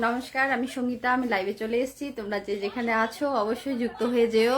নমস্কার, আমি সঙ্গীতা। আমি লাইভে চলে এসেছি। তোমরা যে যেখানে আছো অবশ্যই যুক্ত হয়ে যেও।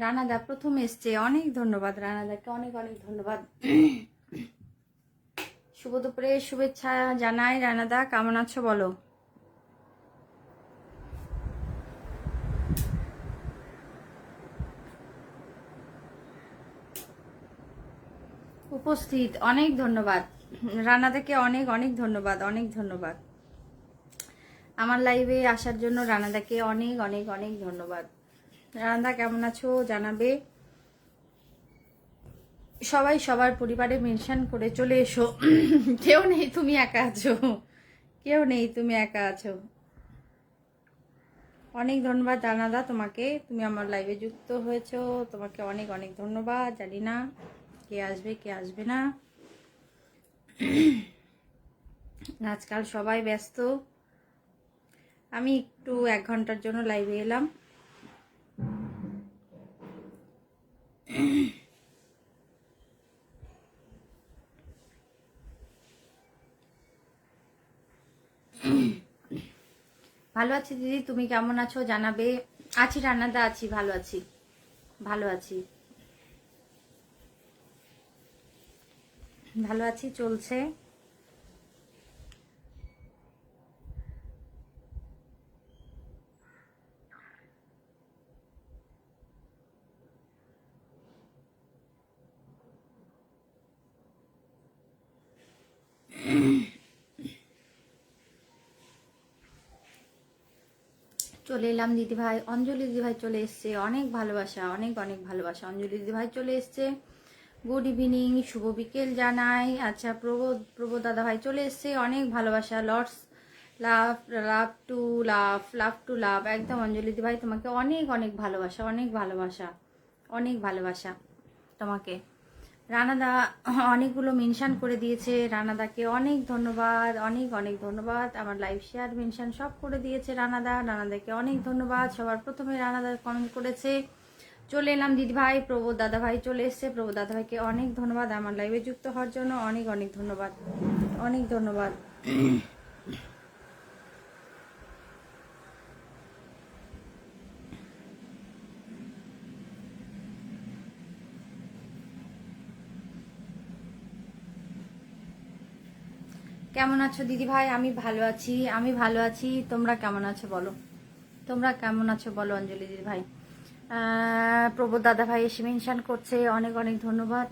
রানাদা প্রথম এসছে, অনেক ধন্যবাদ রানাদাকে, অনেক অনেক ধন্যবাদ। শুভ দুপুরে শুভেচ্ছা জানাই। রানাদা কেমন আছো বলো? উপস্থিত, অনেক ধন্যবাদ রানাদাকে, অনেক অনেক ধন্যবাদ, অনেক ধন্যবাদ আমার লাইভে আসার জন্য। রানাদাকে অনেক অনেক অনেক ধন্যবাদ। রানাদা কেমন আছো জানাবে। সবাই সবার পরিবারে মেনশন করে চলে এসো। কেউ নেই, তুমি একা আছো, কেউ নেই, তুমি একা আছো। অনেক ধন্যবাদ রানাদা তোমাকে, তুমি আমার লাইভে যুক্ত হয়েছো, তোমাকে অনেক অনেক ধন্যবাদ। জানি না কে আসবে কে আসবে না, আজকাল সবাই ব্যস্ত। আমি একটু 1 ঘন্টার জন্য লাইভে এলাম। ভালো আছি দিদি, তুমি কেমন আছো জানাবে। আছি রান্নাদা, আছি, ভালো আছি, ভালো আছি, ভালো আছি, চলছে। চলে এলাম দিদিভাই, অঞ্জলি দিদিভাই চলে এসছে, অনেক ভালোবাসা, অনেক অনেক ভালোবাসা। অঞ্জলি দিদিভাই চলে এসছে, গুড ইভিনিং, শুভ বিকেল জানাই। আচ্ছা, প্রবোধ দাদাভাই চলে এসছে, অনেক ভালোবাসা। Lords love, love to love, love to love, একদম অঞ্জলি দিদিভাই তোমাকে অনেক অনেক ভালোবাসা, অনেক ভালোবাসা, অনেক ভালোবাসা তোমাকে। রানাদা অনেকগুলো মেনশন করে দিয়েছে, রানাদাকে অনেক ধন্যবাদ, অনেক অনেক ধন্যবাদ। আমার লাইভ শেয়ার মেনশন সব করে দিয়েছে রানাদা, রানাদাকে অনেক ধন্যবাদ। সবার প্রথমে রানাদা কমেন্ট করেছে। চলে এলাম দিদিভাই, প্রবোধ দাদাভাই চলে এসছে, প্রবোধ দাদাভাইকে অনেক ধন্যবাদ আমার লাইভে যুক্ত হওয়ার জন্য, অনেক অনেক ধন্যবাদ, অনেক ধন্যবাদ। কেমন আছো দিদি ভাই? আমি ভালো আছি, আমি ভালো আছি। তোমরা কেমন আছো বলো, তোমরা কেমন আছো বলো অঞ্জলি দিদি ভাই। প্রবোধ দাদা ভাই এসে মেনশন করছে, অনেক অনেক ধন্যবাদ।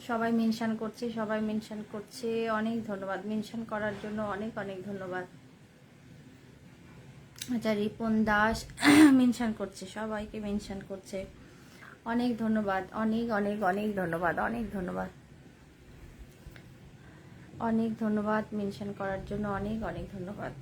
সবাই মেনশন করছে, সবাই মেনশন করছে, অনেক ধন্যবাদ মেনশন করার জন্য, অনেক অনেক ধন্যবাদ। আচ্ছা, রিপন দাস মেনশন করছে, সবাইকে মেনশন করছে, অনেক ধন্যবাদ, অনেক অনেক অনেক ধন্যবাদ, অনেক ধন্যবাদ, অনেক ধন্যবাদ মেনশন করার জন্য, অনেক অনেক ধন্যবাদ।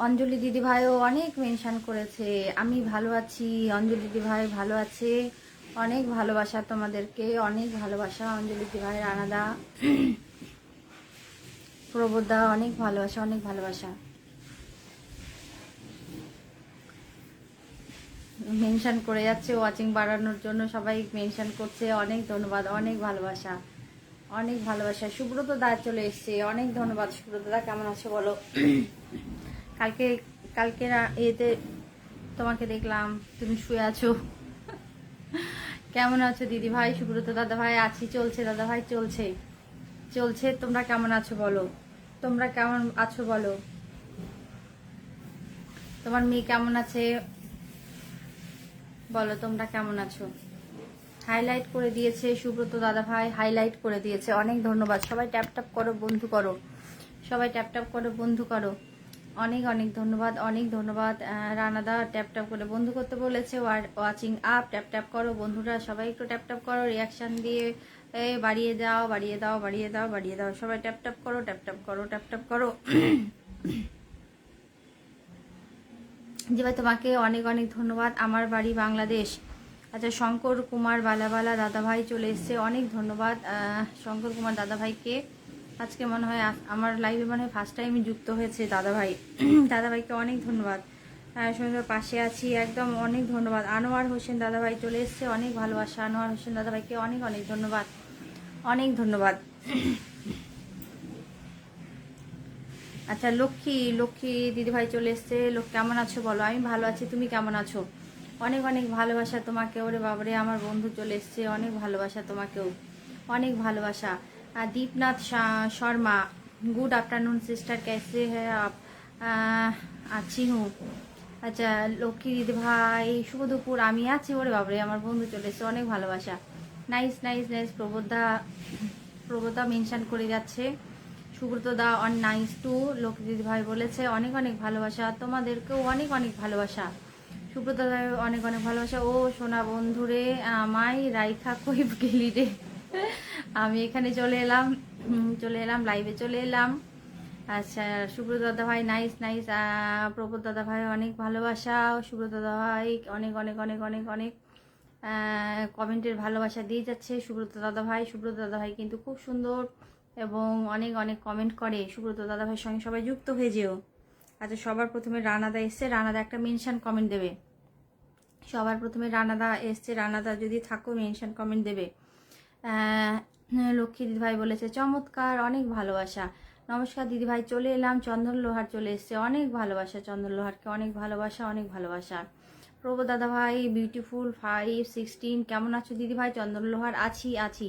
অঞ্জলি দিদি ভাইও অনেক মেনশন করেছে, আমি ভালো আছি। অঞ্জলি দিদি ভাই ভালো আছে, অনেক ভালোবাসা তোমাদেরকে, অনেক ভালোবাসা। অঞ্জলি দিদি ভাই, রানাদা, প্রবোদা, অনেক ভালোবাসা, অনেক ভালোবাসা। মেনশন করে যাচ্ছে ওয়াচিং বাড়ানোর জন্য, সবাই মেনশন করছে। অনেক ধন্যবাদ, অনেক ভালোবাসা, অনেক ভালোবাসা। সুব্রত দা চলে এসছে, অনেক ধন্যবাদ। সুব্রত দা কেমন আছো বলো? কালকে কালকে এতে তোমাকে দেখলাম তুমি শুয়ে আছো। কেমন আছো দিদি ভাই? সুব্রত দাদা ভাই আছি, চলছে দাদা ভাই, চলছে চলছে। তোমরা কেমন আছো বলো? তোমরা কেমন আছো বলো? তোমার মেয়ে কেমন আছে বলো? তোমরা কেমন আছো? হাইলাইট করে দিয়েছে সুব্রত দাদা ভাই, হাইলাইট করে দিয়েছে। অনেক ধন্যবাদ। সবাই ট্যাপ ট্যাপ করো, বন্ধু করো। সবাই ট্যাপ ট্যাপ করো, বন্ধু করো। অনেক অনেক ধন্যবাদ, অনেক ধন্যবাদ। রানাদা ট্যাপ ট্যাপ করে বন্ধু করতে বলেছে। ওয়াচিং আপ, ট্যাপ ট্যাপ করো বন্ধুরা, সবাই একটু ট্যাপ ট্যাপ করো, রিয়াকশান দিয়ে বাড়িয়ে দাও, বাড়িয়ে দাও, বাড়িয়ে দাও, বাড়িয়ে দাও। সবাই ট্যাপ ট্যাপ করো, ট্যাপ ট্যাপ করো, ট্যাপ ট্যাপ করো। জি ভাই, তোমাকে অনেক অনেক ধন্যবাদ। আমার বাড়ি বাংলাদেশ। আচ্ছা, শঙ্কর কুমার বালাবালা দাদাভাই চলে এসছে, অনেক ধন্যবাদ। শঙ্কর কুমার দাদাভাইকে আজকে মনে হয় আমার লাইভে মনে হয় ফার্স্ট টাইমই যুক্ত হয়েছে দাদাভাই। দাদাভাইকে অনেক ধন্যবাদ। সঙ্গে পাশে আছি একদম, অনেক ধন্যবাদ। আনোয়ার হোসেন দাদাভাই চলে এসছে, অনেক ভালোবাসা। আনোয়ার হোসেন দাদাভাইকে অনেক অনেক ধন্যবাদ, অনেক ধন্যবাদ। আচ্ছা, লক্ষ্মী লক্ষ্মী দিদিভাই চলে এসছে। কেমন আছো বলো? আমি ভালো আছি, তুমি কেমন আছো? অনেক অনেক ভালোবাসা তোমাকে। ওরে বাবরে, আমার বন্ধু চলে এসছে, অনেক ভালোবাসা তোমাকেও, অনেক ভালোবাসা। দীপনাথ শর্মা, গুড आफ्टरनून सिस्टर, कैसे है आप? আছি হুঁ। আচ্ছা, লক্ষ্মী দিদিভাই শুভ দুপুর। আমি আছি। ওরে বাবরে, আমার বন্ধু চলে এসছে, অনেক ভালোবাসা। Nice nice nice. Prabodha mention করে যাচ্ছে। সুব্রত দা অন নাইস টু, লক্ষ্মী দিদি ভাই বলেছে। অনেক অনেক ভালোবাসা তোমাদেরকেও, অনেক অনেক ভালোবাসা। সুব্রত দা অনেক অনেক ভালোবাসা। ও সোনা বন্ধুরে, আমায় রাইখা কই গেলি রে? আমি এখানে চলে এলাম, চলে এলাম লাইভে, চলে এলাম। আচ্ছা, সুব্রত দাদা ভাই নাইস নাইস। প্রবোধ দাদা ভাই অনেক ভালোবাসা। সুব্রত দাদা ভাই অনেক অনেক অনেক অনেক অনেক কমেন্টের ভালোবাসা দিয়ে যাচ্ছে সুব্রত দাদা ভাই। সুব্রত দাদা ভাই কিন্তু খুব সুন্দর এবং অনেক অনেক কমেন্ট করে। সুব্রত দাদা ভাইয়ের সঙ্গে সবাই যুক্ত হয়ে যেও। আচ্ছা, সবার প্রথমে রানাদা এসছে, রানাদা একটা মেনশন কমেন্ট দেবে। সবার প্রথমে রানাদা এসছে, রানাদা যদি থাকো মেনশন কমেন্ট দেবে। লক্ষ্মী দিদিভাই বলেছে চমৎকার, অনেক ভালোবাসা। নমস্কার দিদিভাই, চলে এলাম। চন্দন লোহার চলে এসছে, অনেক ভালোবাসা। চন্দন লোহারকে অনেক ভালোবাসা, অনেক ভালোবাসা। প্রভু দাদা ভাই বিউটিফুল 516, কেমন আছো দিদিভাই? চন্দন লোহার আছি আছি,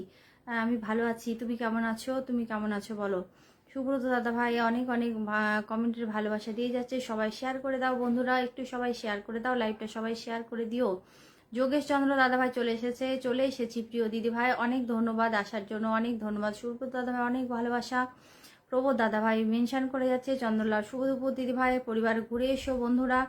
আমি ভালো আছি। তুমি কেমন আছো? তুমি কেমন আছো বলো? সুব্রত দাদা ভাই অনেক অনেক কমেন্টের ভালোবাসা দিয়ে যাচ্ছে। সবাই শেয়ার করে দাও বন্ধুরা, একটু সবাই শেয়ার করে দাও, লাইভটা সবাই শেয়ার করে দিও। যোগেশ চন্দ্র দাদাভাই চলে এসেছি। প্রিয় দিদিভাই অনেক ধন্যবাদ আসার জন্য, অনেক ধন্যবাদ। সুব্রত দাদাভাই অনেক ভালোবাসা। প্রবোধ দাদাভাই মেনশন করে যাচ্ছে। চন্দ্রলাল শুভ দুপুর দিদিভাই, পরিবার ঘুরে এসো বন্ধুরা।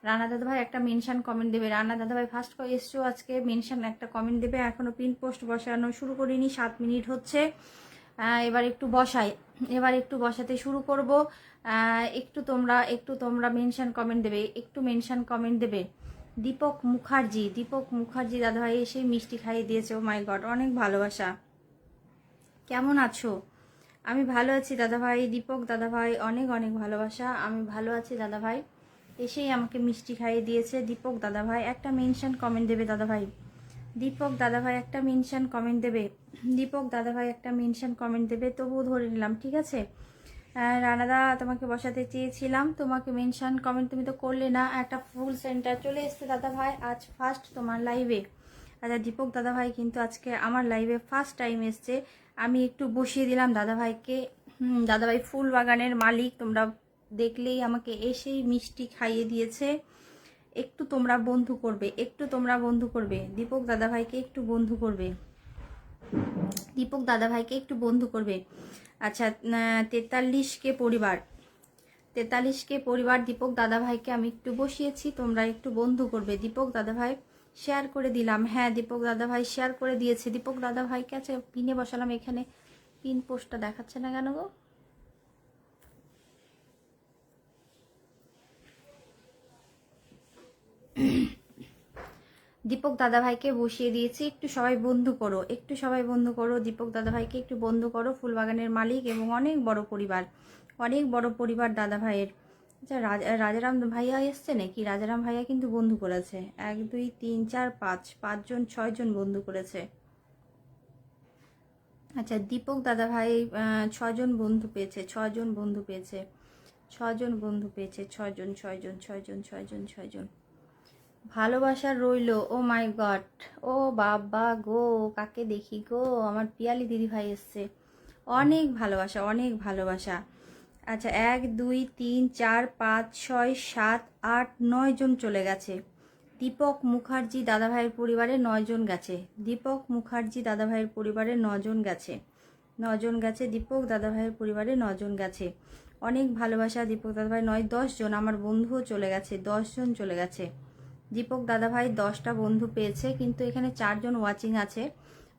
রানা দাদাভাই একটা মেনশন কমেন্ট দেবে। রানা দাদাভাই ফার্স্ট এসছো আজকে, মেনশন একটা কমেন্ট দেবে। এখনো পিন পোস্ট বসানো শুরু করিনি, 7 মিনিট হচ্ছে। এবার একটু বসাই, এবার একটু বসাতে শুরু করব। একটু তোমরা মেনশন কমেন্ট দেবে, একটু মেনশন কমেন্ট দেবে। দীপক মুখার্জি দাদাভাই এসে মিষ্টি খাইয়ে দিয়েছে। ও মাই গড, অনেক ভালোবাসা। কেমন আছো? আমি ভালো আছি দাদাভাই। দীপক দাদাভাই অনেক অনেক ভালোবাসা। আমি ভালো আছি দাদাভাই, এসেই আমাকে মিষ্টি খাইয়ে দিয়েছে। দীপক দাদাভাই একটা মেনশন কমেন্ট দেবে দাদাভাই। দীপক দাদাভাই একটা মেনশন কমেন্ট দেবে। দীপক দাদাভাই একটা মেনশন কমেন্ট দেবে, তবুও ধরে নিলাম, ঠিক আছে। রানাদা তোমাকে বসাতে চেয়েছিলাম, তোমাকে মেনশন কমেন্ট তুমি তো করলে না। একটা ফুল সেন্টার চলে এসছে দাদাভাই, আজ ফার্স্ট তোমার লাইভে। আচ্ছা, দীপক দাদাভাই কিন্তু আজকে আমার লাইভে ফার্স্ট টাইম এসছে। আমি একটু বসিয়ে দিলাম দাদাভাইকে। দাদাভাই ফুল বাগানের মালিক, তোমরা দেখলেই আমাকে এসেই মিষ্টি খাইয়ে দিয়েছে। একটু তোমরা বন্ধু করবে, একটু তোমরা বন্ধু করবে। দীপক দাদাভাইকে একটু বন্ধু করবে, দীপক দাদাভাইকে একটু বন্ধু করবে। আচ্ছা, 43কে পরিবার, 43কে পরিবার দীপক দাদাভাইকে আমি একটু বসিয়েছি, তোমরা একটু বন্ধু করবে। দীপক দাদাভাই শেয়ার করে দিলাম। হ্যাঁ, দীপক দাদাভাই শেয়ার করে দিয়েছে। দীপক দাদাভাইকে আছে পিনে বসালাম। এখানে পিন পোস্টটা দেখাচ্ছে না কেন গো? দীপক দাদাভাইকে বসিয়ে দিয়েছি, একটু সবাই বন্ধু করো, একটু সবাই বন্ধু করো। দীপক দাদাভাইকে একটু বন্ধু করো। ফুলবাগানের মালিক এবং অনেক বড় পরিবার, অনেক বড় পরিবার দাদাভাইয়ের। আচ্ছা, রাজারাম ভাইয়া এসছে নাকি? রাজারাম ভাইয়া কিন্তু বন্ধু করেছে, 1 2 3 4 5 5জন 6জন বন্ধু করেছে। আচ্ছা, দীপক দাদা ভাই 6জন বন্ধু পেয়েছে, 6জন বন্ধু পেয়েছে, 6জন বন্ধু পেয়েছে, 6জন 6জন 6জন 6জন 6জন। ভালোবাসা রইলো। ও মাই গড, ও বাবা গো, কাকে দেখি গো, আমার পিয়ালি দিদি ভাই এসছে। অনেক ভালোবাসা, অনেক ভালোবাসা। আচ্ছা, 1 2 3 4 5 6 7 8 9 জন চলে গেছে। দীপক মুখার্জি দাদা ভাইয়ের পরিবারে 9 জন গেছে। দীপক মুখার্জি দাদা ভাইয়ের পরিবারে 9 জন গেছে, 9 জন গেছে। দীপক দাদা ভাইয়ের পরিবারে 9 জন গেছে। অনেক ভালোবাসা দীপক দাদা ভাই। 9 10 জন আমার বন্ধুও চলে গেছে, 10 জন চলে গেছে। দীপক দাদা ভাই 10টা বন্ধু পেয়েছে, কিন্তু এখানে 4 জন ওয়াচিং আছে,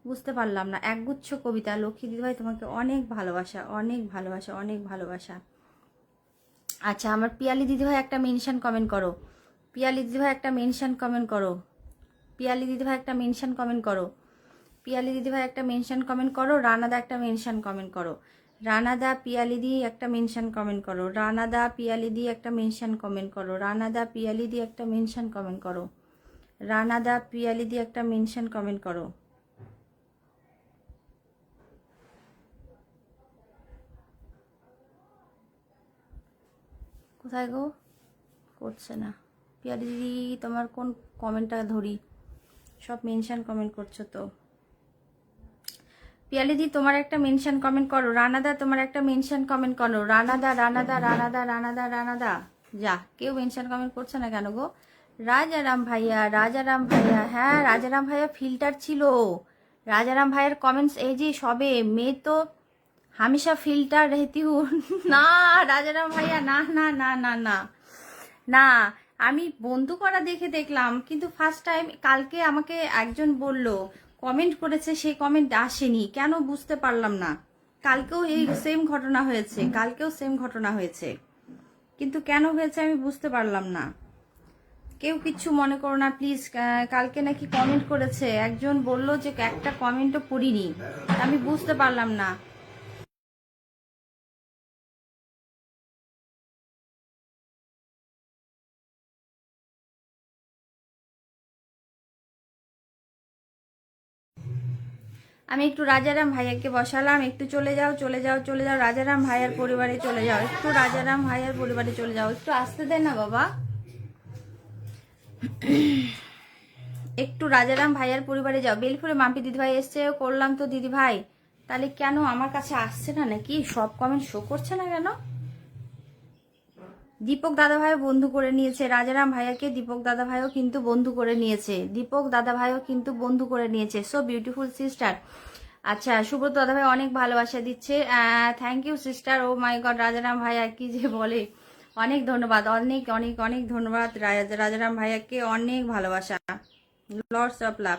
বুঝতে পারলাম না। একগুচ্ছ কবিতা। লক্ষ্মী দিদিভাই তোমাকে অনেক ভালোবাসা, অনেক ভালোবাসা, অনেক ভালোবাসা। আচ্ছা, আমার পিয়ালি দিদিভাই একটা মেনশন কমেন্ট করো। পিয়ালি দিদিভাই একটা মেনশন কমেন্ট করো। পিয়ালি দিদিভাই একটা মেনশন কমেন্ট করো। পিয়ালি দিদিভাই একটা মেনশন কমেন্ট করো। রানাদা একটা মেনশন কমেন্ট করো। রানাদা পিয়ালি দি একটা মেনশন কমেন্ট করো। রানাদা পিয়ালি দি একটা মেনশন কমেন্ট করো। রানাদা পিয়ালি দি একটা মেনশন কমেন্ট করো। রানাদা পিয়ালি দি একটা মেনশন কমেন্ট করো। কোথায় গো? করছে না। পিয়ালি দিদি তোমার কোন কমেন্টটা ধরি? সব মেনশন কমেন্ট করছো তো। পিয়ালি দি তোমার একটা মেনশন কমেন্ট করো। রানাদা তোমার একটা মেনশন কমেন্ট করো। রানাদা রানাদা রানাদা রানাদা রানাদা। যা, কেউ মেনশন কমেন্ট করছে না কেন গো? রাজারাম ভাইয়া, রাজারাম ভাইয়া, হ্যাঁ রাজারাম ভাইয়া ফিল্টার ছিল। রাজারাম ভাইয়ের কমেন্টস এই যে সবে, মেয়ে তো হামেশা ফিল্টার রেহতি হু। না রাজারাম ভাইয়া, না না না না না না, আমি বন্ধু করা দেখে দেখলাম, কিন্তু ফার্স্ট টাইম কালকে আমাকে একজন বলল, কমেন্ট করেছে, সেই কমেন্ট আসেনি কেন বুঝতে পারলাম না। কালকেও এই সেম ঘটনা হয়েছে, কালকেও সেম ঘটনা হয়েছে, কিন্তু কেন হয়েছে আমি বুঝতে পারলাম না। কেউ কিচ্ছু মনে করো না প্লিজ। কালকে নাকি কমেন্ট করেছে একজন, বলল যে একটা কমেন্টও পড়িনি, আমি বুঝতে পারলাম না। আমি একটু রাজারাম ভাইয়াকে বসালাম, একটু চলে যাও চলে যাও চলে যাও, রাজারাম ভাইয়ার পরিবারে চলে যাও, একটু রাজারাম ভাইয়ার পরিবারে চলে যাও, একটু আসতে দেন না বাবা, একটু রাজারাম ভাইয়ার পরিবারে যাও। বেলফুলে মাম্পি দিদিভাই এসছে, করলাম তো দিদিভাই, তাহলে কেন আমার কাছে আসছে না নাকি? সব কমেন্ট শো করছে না কেন? দীপক দাদা ভাইও বন্ধু করে নিয়েছে রাজারাম ভাইয়াকে, দীপক দাদা ভাইও কিন্তু বন্ধু করে নিয়েছে, দীপক দাদা ভাইও কিন্তু বন্ধু করে নিয়েছে। So beautiful sister. আচ্ছা, সুব্রত দাদা ভাই অনেক ভালোবাসা দিচ্ছে, thank you sister. Oh my god, Rajaram ভাইয়া কি যে বলে, অনেক ধন্যবাদ, অনেক অনেক অনেক ধন্যবাদ রাজারাম ভাইয়াকে, অনেক ভালোবাসা, লর্ডস অফ লাভ।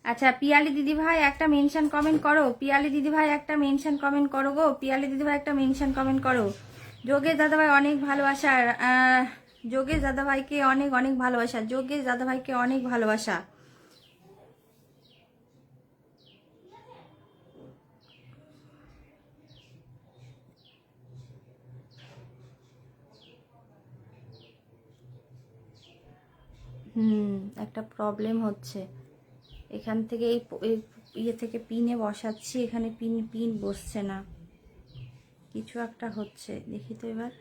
আচ্ছা, পিয়ালি দিদি ভাই একটা মেনশন কমেন্ট করো। পিয়ালি দিদি ভাই একটা মেনশন কমেন্ট করো গো। পিয়ালি দিদি ভাই একটা মেনশন কমেন্ট করো। যোগেশ দাদা ভাই অনেক ভালোবাসা, যোগেশ দাদা ভাইকে অনেক অনেক ভালোবাসা, যোগেশ দাদা ভাইকে অনেক ভালোবাসা। একটা প্রবলেম হচ্ছে এখান থেকে, এই ইয়ে থেকে পিনে বসাচ্ছি, এখানে পিন পিন বসছে না, কিছু একটা হচ্ছে, দেখি তো এবার।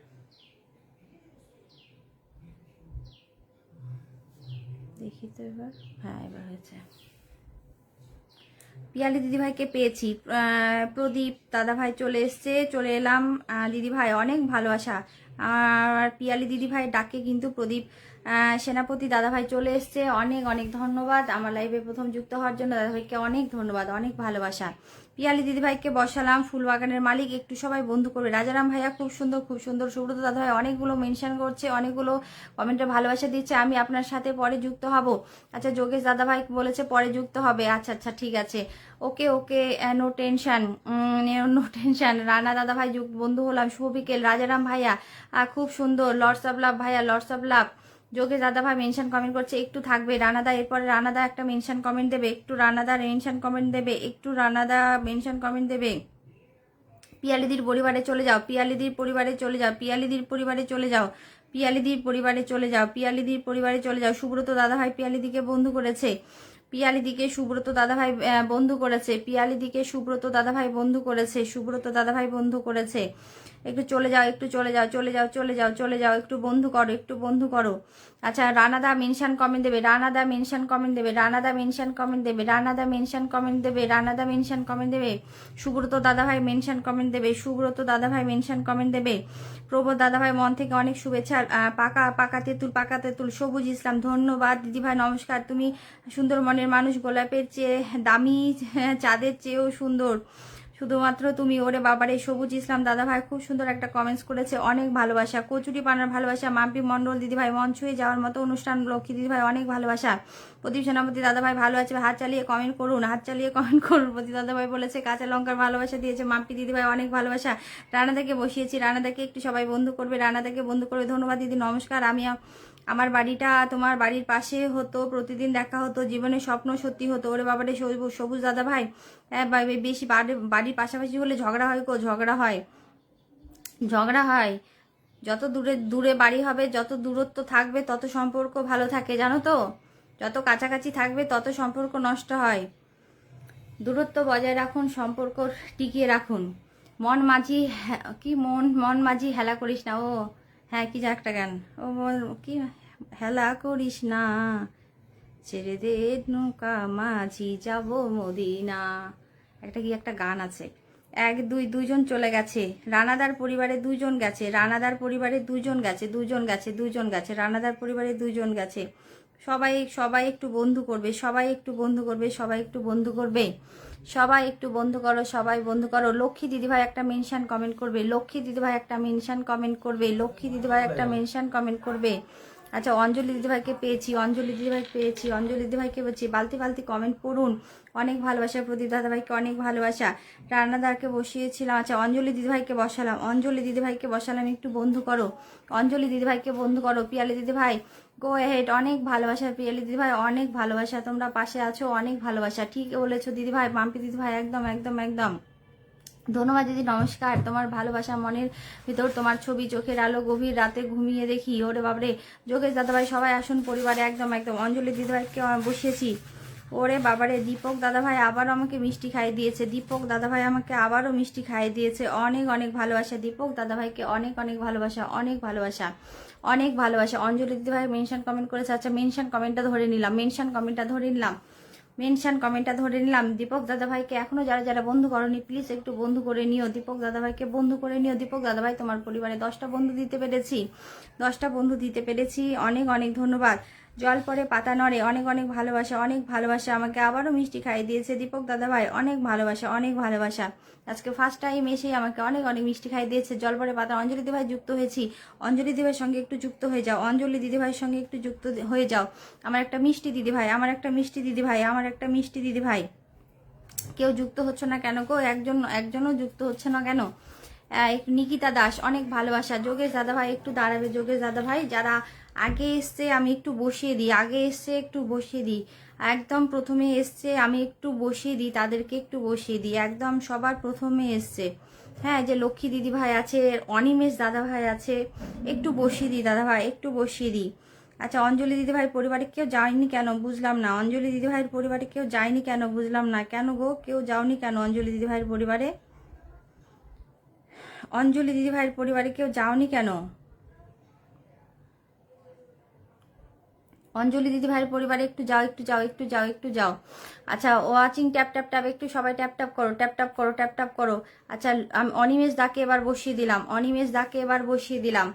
দেখি তো এবার, হ্যাঁ এবার হয়েছে। পিয়ালি দিদিভাইকে পেয়েছি, প্রদীপ দাদাভাই চলে এসছে, চলে এলাম। দিদিভাই অনেক ভালোবাসা, আর পিয়ালি দিদিভাই ডাকে কিন্তু প্রদীপ সেনাপতি দাদাভাই চলে এসছে, অনেক অনেক ধন্যবাদ আমার লাইভে প্রথম যুক্ত হওয়ার জন্য। দাদাভাইকে অনেক ধন্যবাদ, অনেক ভালোবাসা। পিয়ালি দিদিভাইকে বসালাম, ফুলবাগানের মালিক, একটু সবাই বন্ধু করবে। রাজারাম ভাইয়া খুব সুন্দর খুব সুন্দর। সুব্রত দাদাভাই অনেকগুলো মেনশন করছে, অনেকগুলো কমেন্টে ভালোবাসা দিচ্ছে, আমি আপনার সাথে পরে যুক্ত হব। আচ্ছা, যোগেশ দাদাভাই বলেছে পরে যুক্ত হবে, আচ্ছা আচ্ছা ঠিক আছে, okay okay, no tension, no tension. Rana দাদা ভাই বন্ধু হলাম, শুভ বিকেল। রাজারাম ভাইয়া খুব সুন্দর, লর্ডস অফ লাভ ভাইয়া, লর্ডস অফ লাভ। যোগেশ দাদা ভাই মেনশন কমেন্ট করছে, একটু থাকবে রানাদা, এরপরে রানাদা একটা মেনশন কমেন্ট দেবে, একটু রানাদা মেনশন কমেন্ট দেবে, একটু রানাদা মেনশন কমেন্ট দেবে। পিয়ালিদির পরিবারে চলে যাও, পিয়ালিদির পরিবারে চলে যাও, পিয়ালিদির পরিবারে চলে যাও, পিয়ালিদির পরিবারে চলে যাও, পিয়ালিদির পরিবারে চলে যাও। সুব্রত দাদাভাই পিয়ালিদিকে বন্ধু করেছে, পিয়ালিদিকে সুব্রত দাদাভাই বন্ধু করেছে, পিয়ালিদিকে সুব্রত দাদাভাই বন্ধু করেছে, সুব্রত দাদাভাই বন্ধু করেছে। একটু চলে যাও, একটু চলে যাও, চলে যাও, চলে যাও, চলে যাও, একটু বন্ধু করো, একটু বন্ধু করো। আচ্ছা রানাদা মেনশন কমেন্ট দেবে, রানাদা মেনশন কমেন্ট দেবে, রানাদা মেনশন কমেন্ট দেবে, রানাদা মেনশন কমেন্ট দেবে, রানাদা মেনশন কমেন্ট দেবে। সুব্রত দাদাভাই মেনশন কমেন্ট দেবে, সুব্রত দাদাভাই মেনশন কমেন্ট দেবে। প্রবোধ দাদাভাই মন থেকে অনেক শুভেচ্ছা। পাকা তেঁতুল, পাকা তেঁতুল। সবুজ ইসলাম ধন্যবাদ দিদিভাই, নমস্কার। তুমি সুন্দর মনের মানুষ, গোলাপের চেয়ে দামি, চাঁদের চেয়েও সুন্দর শুধুমাত্র তুমি। ওরে বাবারে। সবুজ ইসলাম দাদাভাই খুব সুন্দর একটা কমেন্টস করেছে, অনেক ভালোবাসা। কচুরি পানার ভালোবাসা। মাম্পি মণ্ডল দিদিভাই মন ছুঁয়ে যাওয়ার মতো অনুষ্ঠান। লক্ষ্মী দিদিভাই অনেক ভালোবাসা। প্রদীপ সেনাপতি দাদাভাই ভালো আছে, হাত চালিয়ে কমেন্ট করুন, হাত চালিয়ে কমেন্ট করুন। প্রদীপ দাদাভাই বলেছে কাঁচা লঙ্কার ভালোবাসা দিয়েছে। মাম্পি দিদিভাই অনেক ভালোবাসা। রানাদাকে বসিয়েছি, রানাদাকে একটু সবাই বন্ধু করবে, রানাদাকে বন্ধু করবে। ধন্যবাদ দিদি, নমস্কার। আমার বাড়িটা তোমার বাড়ির পাশে হতো, প্রতিদিন দেখা হতো, জীবনের স্বপ্ন সত্যি হতো। ওরে বাবারে। সবুজ দাদা ভাই, হ্যাঁ বেশি বাড়ির পাশাপাশি হলে ঝগড়া হয় গো, ঝগড়া হয়, ঝগড়া হয়। যত দূরে দূরে বাড়ি হবে, যত দূরত্ব থাকবে তত সম্পর্ক ভালো থাকে, জানো তো। যত কাছাকাছি থাকবে তত সম্পর্ক নষ্ট হয়। দূরত্ব বজায় রাখুন, সম্পর্ক টিকিয়ে রাখুন। মন মাঝি কি মন মাঝি হেলা করিস না। ও হ্যাঁ, কি যা একটা গান। ও কি হেলা করিস না, ছেড়ে দে নৌকা মাঝি যাব মদিনা, একটা কি একটা গান আছে। দুইজন চলে গেছে। রানাদার পরিবারে দুইজন গেছে, রানাদার পরিবারে দুইজন গেছে, দুইজন গেছে, দুইজন গেছে, রানাদার পরিবারে দুইজন গেছে। সবাই সবাই একটু বন্ধু করবে, সবাই একটু বন্ধু করবে, সবাই একটু বন্ধু করবে, সবাই একটু বন্ধু করো, সবাই বন্ধু করো। লক্ষ্মী দিদিভাই একটা মেনশন কমেন্ট করবে, লক্ষ্মী দিদিভাই একটা মেনশন কমেন্ট করবে, লক্ষ্মী দিদিভাই একটা মেনশন কমেন্ট করবে। আচ্ছা অঞ্জলি দিদিভাইকে পেয়েছি, অঞ্জলি দিদিভাই পেয়েছি, অঞ্জলি দিদিভাইকে বলছি বালতি বালতি কমেন্ট করুন। অনেক ভালোবাসা। প্রদীপ দাদাভাইকে অনেক ভালোবাসা। রান্নাদারকে বসিয়েছিলাম, আচ্ছা অঞ্জলি দিদিভাইকে বসালাম, অঞ্জলি দিদিভাইকে বসালাম, একটু বন্ধু করো, অঞ্জলি দিদিভাইকে বন্ধু করো। পিয়ালি দিদিভাই গো হেড, অনেক ভালোবাসা। পিয়ালি দিদিভাই অনেক ভালোবাসা, তোমরা পাশে আছো, অনেক ভালোবাসা। ঠিক বলেছো দিদিভাই, মাম্পি দিদিভাই একদম একদম একদম। ধন্যবাদ দিদি, নমস্কার। তোমার ভালোবাসা মনের ভিতর, তোমার ছবি, চোখের আলো, গভীর রাতে ঘুমিয়ে দেখি। ওরে বাবরে। যোগেশ দাদাভাই সবাই আসুন পরিবারে, একদম একদম। অঞ্জলি দিদিভাইকে বসিয়েছি। ওরে বাবারে। দীপক দাদাভাই আবারও আমাকে মিষ্টি খাইয়ে দিয়েছে, দীপক দাদাভাই আমাকে আবারও মিষ্টি খাইয়ে দিয়েছে। অনেক অনেক ভালোবাসা দীপক দাদাভাইকে, অনেক অনেক ভালোবাসা, অনেক ভালোবাসা, অনেক ভালোবাসা। অঞ্জলি দিদিভাই মেনশন কমেন্ট করেছে, আচ্ছা মেনশন কমেন্টটা ধরে নিলাম, মেনশন কমেন্টটা ধরে নিলাম, মেনশন কমেন্টটা ধরে নিলাম। দীপক দাদাভাইকে এখনো যারা যারা বন্ধু করনি প্লিজ একটু বন্ধু করে নিও, দীপক দাদাভাইকে বন্ধু করে নিও। দীপক দাদাভাই তোমার পরিবারে 10টা বন্ধু দিতে পেরেছি, 10টা বন্ধু দিতে পেরেছি, অনেক অনেক ধন্যবাদ। জল পরে পাতা নড়ে, অনেক অনেক ভালোবাসা, অনেক ভালোবাসা। আমাকে আবারও মিষ্টি খাইয়ে দিয়েছে দীপক দাদাভাই, অনেক ভালোবাসা, অনেক ভালোবাসা। আজকে ফার্স্ট টাইম এসেই আমাকে অনেক অনেক মিষ্টি খাইয়ে দিয়েছে। জল পরে পাতা। অঞ্জলি দিদিভাই যুক্ত হয়েছি, অঞ্জলি দিদিভাইয়ের সঙ্গে একটু যুক্ত হয়ে যাও, অঞ্জলি দিদিভাইয়ের সঙ্গে একটু যুক্ত হয়ে যাও। আমার একটা মিষ্টি দিদিভাই, আমার একটা মিষ্টি দিদিভাই, আমার একটা মিষ্টি দিদিভাই। কেউ যুক্ত হচ্ছে না কেন গো? একজনও যুক্ত হচ্ছে না কেন? নিকিতা দাস অনেক ভালোবাসা। যোগেশ দাদাভাই একটু দাঁড়াবে, যোগেশ দাদাভাই। যারা আগে এসছে আমি একটু বসিয়ে দিই, আগে এসছে একটু বসিয়ে দিই, একদম প্রথমে এসছে আমি একটু বসিয়ে দিই, তাদেরকে একটু বসিয়ে দিই, একদম সবার প্রথমে এসছে। হ্যাঁ, যে লক্ষ্মী দিদিভাই আছে, অনিমেষ দাদাভাই আছে, একটু বসিয়ে দিই দাদাভাই, একটু বসিয়ে দিই। আচ্ছা অঞ্জলি দিদিভাই পরিবারে কেউ যায়নি কেন বুঝলাম না, অঞ্জলি দিদিভাইয়ের পরিবারে কেউ যায়নি কেন বুঝলাম না, কেন গো কেউ যাওনি কেন অঞ্জলি দিদিভাইয়ের পরিবারে? অঞ্জলি দিদিভাইয়ের পরিবারে কেউ যাওনি কেন? অঞ্জলি দিদিভাইয়ের পরিবারে একটু যাও, একটু যাও, একটু যাও, একটু যাও। আচ্ছা ওয়াচিং ট্যাপ ট্যাপ ট্যাপ, একটু সবাই ট্যাপ ট্যাপ করো, ট্যাপ ট্যাপ করো, ট্যাপ ট্যাপ করো। আচ্ছা আমি অনিমেষ দাকে এবার বসিয়ে দিলাম, অনিমেষ দাকে এবার বসিয়ে দিলাম।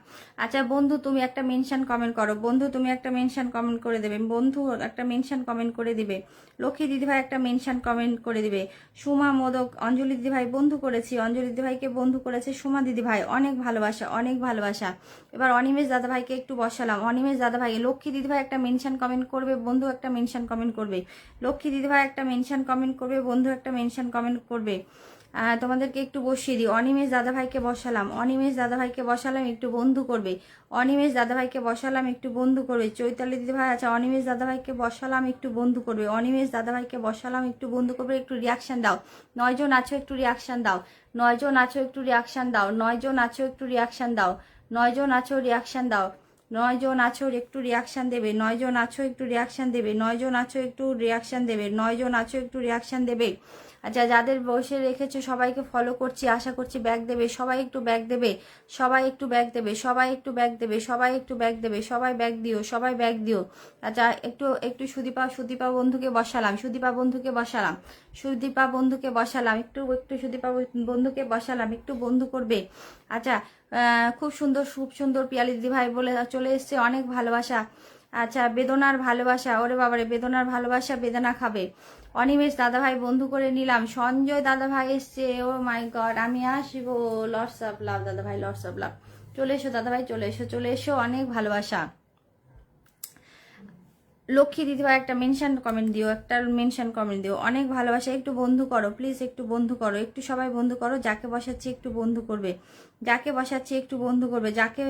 আচ্ছা বন্ধু তুমি একটা মেনশন কমেন্ট করো, বন্ধু তুমি একটা মেনশন কমেন্ট করে দেবে, বন্ধু একটা মেনশন কমেন্ট করে দিবে। লক্ষ্মী দিদিভাই একটা মেনশন কমেন্ট করে দিবে। সুমা মোদক অঞ্জলি দিদিভাই বন্ধু করেছি, অঞ্জলি দিদিভাইকে বন্ধু করেছে সুমা দিদিভাই, অনেক ভালোবাসা, অনেক ভালোবাসা। এবার অনিমেষ দাদাভাইকে একটু বসালাম, অনিমেষ দাদাভাই। লক্ষ্মী দিদিভাই একটা মেনশন কমেন্ট করবে, বন্ধু একটা মেনশন কমেন্ট করবে। লক্ষ্মী দিদিভাই একটা মেনশন কমেন্ট করবে, বন্ধু একটা মেনশন কমেন্ট করবে। তোমাদেরকে একটু বসিয়ে দিই। অনিমেষ দাদাভাইকে বসালাম, অনিমেষ দাদাভাইকে বসালাম, একটু বন্ধু করবে। অনিমেষ দাদাভাইকে বসালাম, একটু বন্ধু করবে। চৈতালি দিদিভাই আচ্ছা, অনিমেষ দাদাভাইকে বসালাম, একটু বন্ধু করবে। অনিমেষ দাদাভাইকে বসালাম, একটু বন্ধু করবে। একটু রিয়াকশান দাও। 9 জন আছো, একটু রিয়াকশান দাও। 9 জন আছো, একটু রিয়াকশান দাও। 9 জন আছো, একটু রিয়াকশান দাও। 9 জন আছো, রিয়াকশান দাও। 9 জন আছো, একটু রিয়াকশান দেবে। 9 জন আছো, একটু রিয়াকশান দেবে। 9 জন আছো, একটু রিয়াকশান দেবে। 9 জন আছো, একটু রিয়াকশান দেবে। আচ্ছা, যাদের বসে রেখেছো সবাইকে ফলো করছি, আশা করছি ব্যাগ দেবে। সবাই একটু ব্যাগ দেবে, সবাই একটু ব্যাগ দেবে, সবাই একটু ব্যাগ দেবে, সবাই একটু ব্যাগ দেবে, সবাই ব্যাগ দিও, সবাই ব্যাগ দিও। আচ্ছা, একটু সুদীপা বন্ধুকে বসালাম, সুদীপা বন্ধুকে বসালাম, সুদীপা বন্ধুকে বসালাম, একটু সুদীপা বন্ধুকে বসালাম, একটু বন্ধু করবে। আচ্ছা, খুব সুন্দর পিয়ালি দিদি ভাই বলে চলে এসছে, অনেক ভালোবাসা। আচ্ছা, বেদনার ভালোবাসা, ওরে বাবারে বেদনার ভালোবাসা, বেদনা খাবে। অনিমেষ দাদাভাই বন্ধু করে নিলাম। সঞ্জয় দাদাভাই এসছে, ও মাই গড, আমি আসবো। লটস অফ লাভ দাদাভাই, লটস অফ লাভ। চলে এসো দাদাভাই, চলে এসো, চলে এসো, অনেক ভালোবাসা। লক্ষ্মী দিদিভাই একটা মেনশন কমেন্ট দিও, একটা মেনশন কমেন্ট দিও, অনেক ভালোবাসা। একটু বন্ধু করো প্লিজ, একটু বন্ধু করো, একটু সবাই বন্ধু করো। যাকে বসাচ্ছি একটু বন্ধু করবে, যাকে বসাচ্ছি একটু বন্ধু করবে। যাকে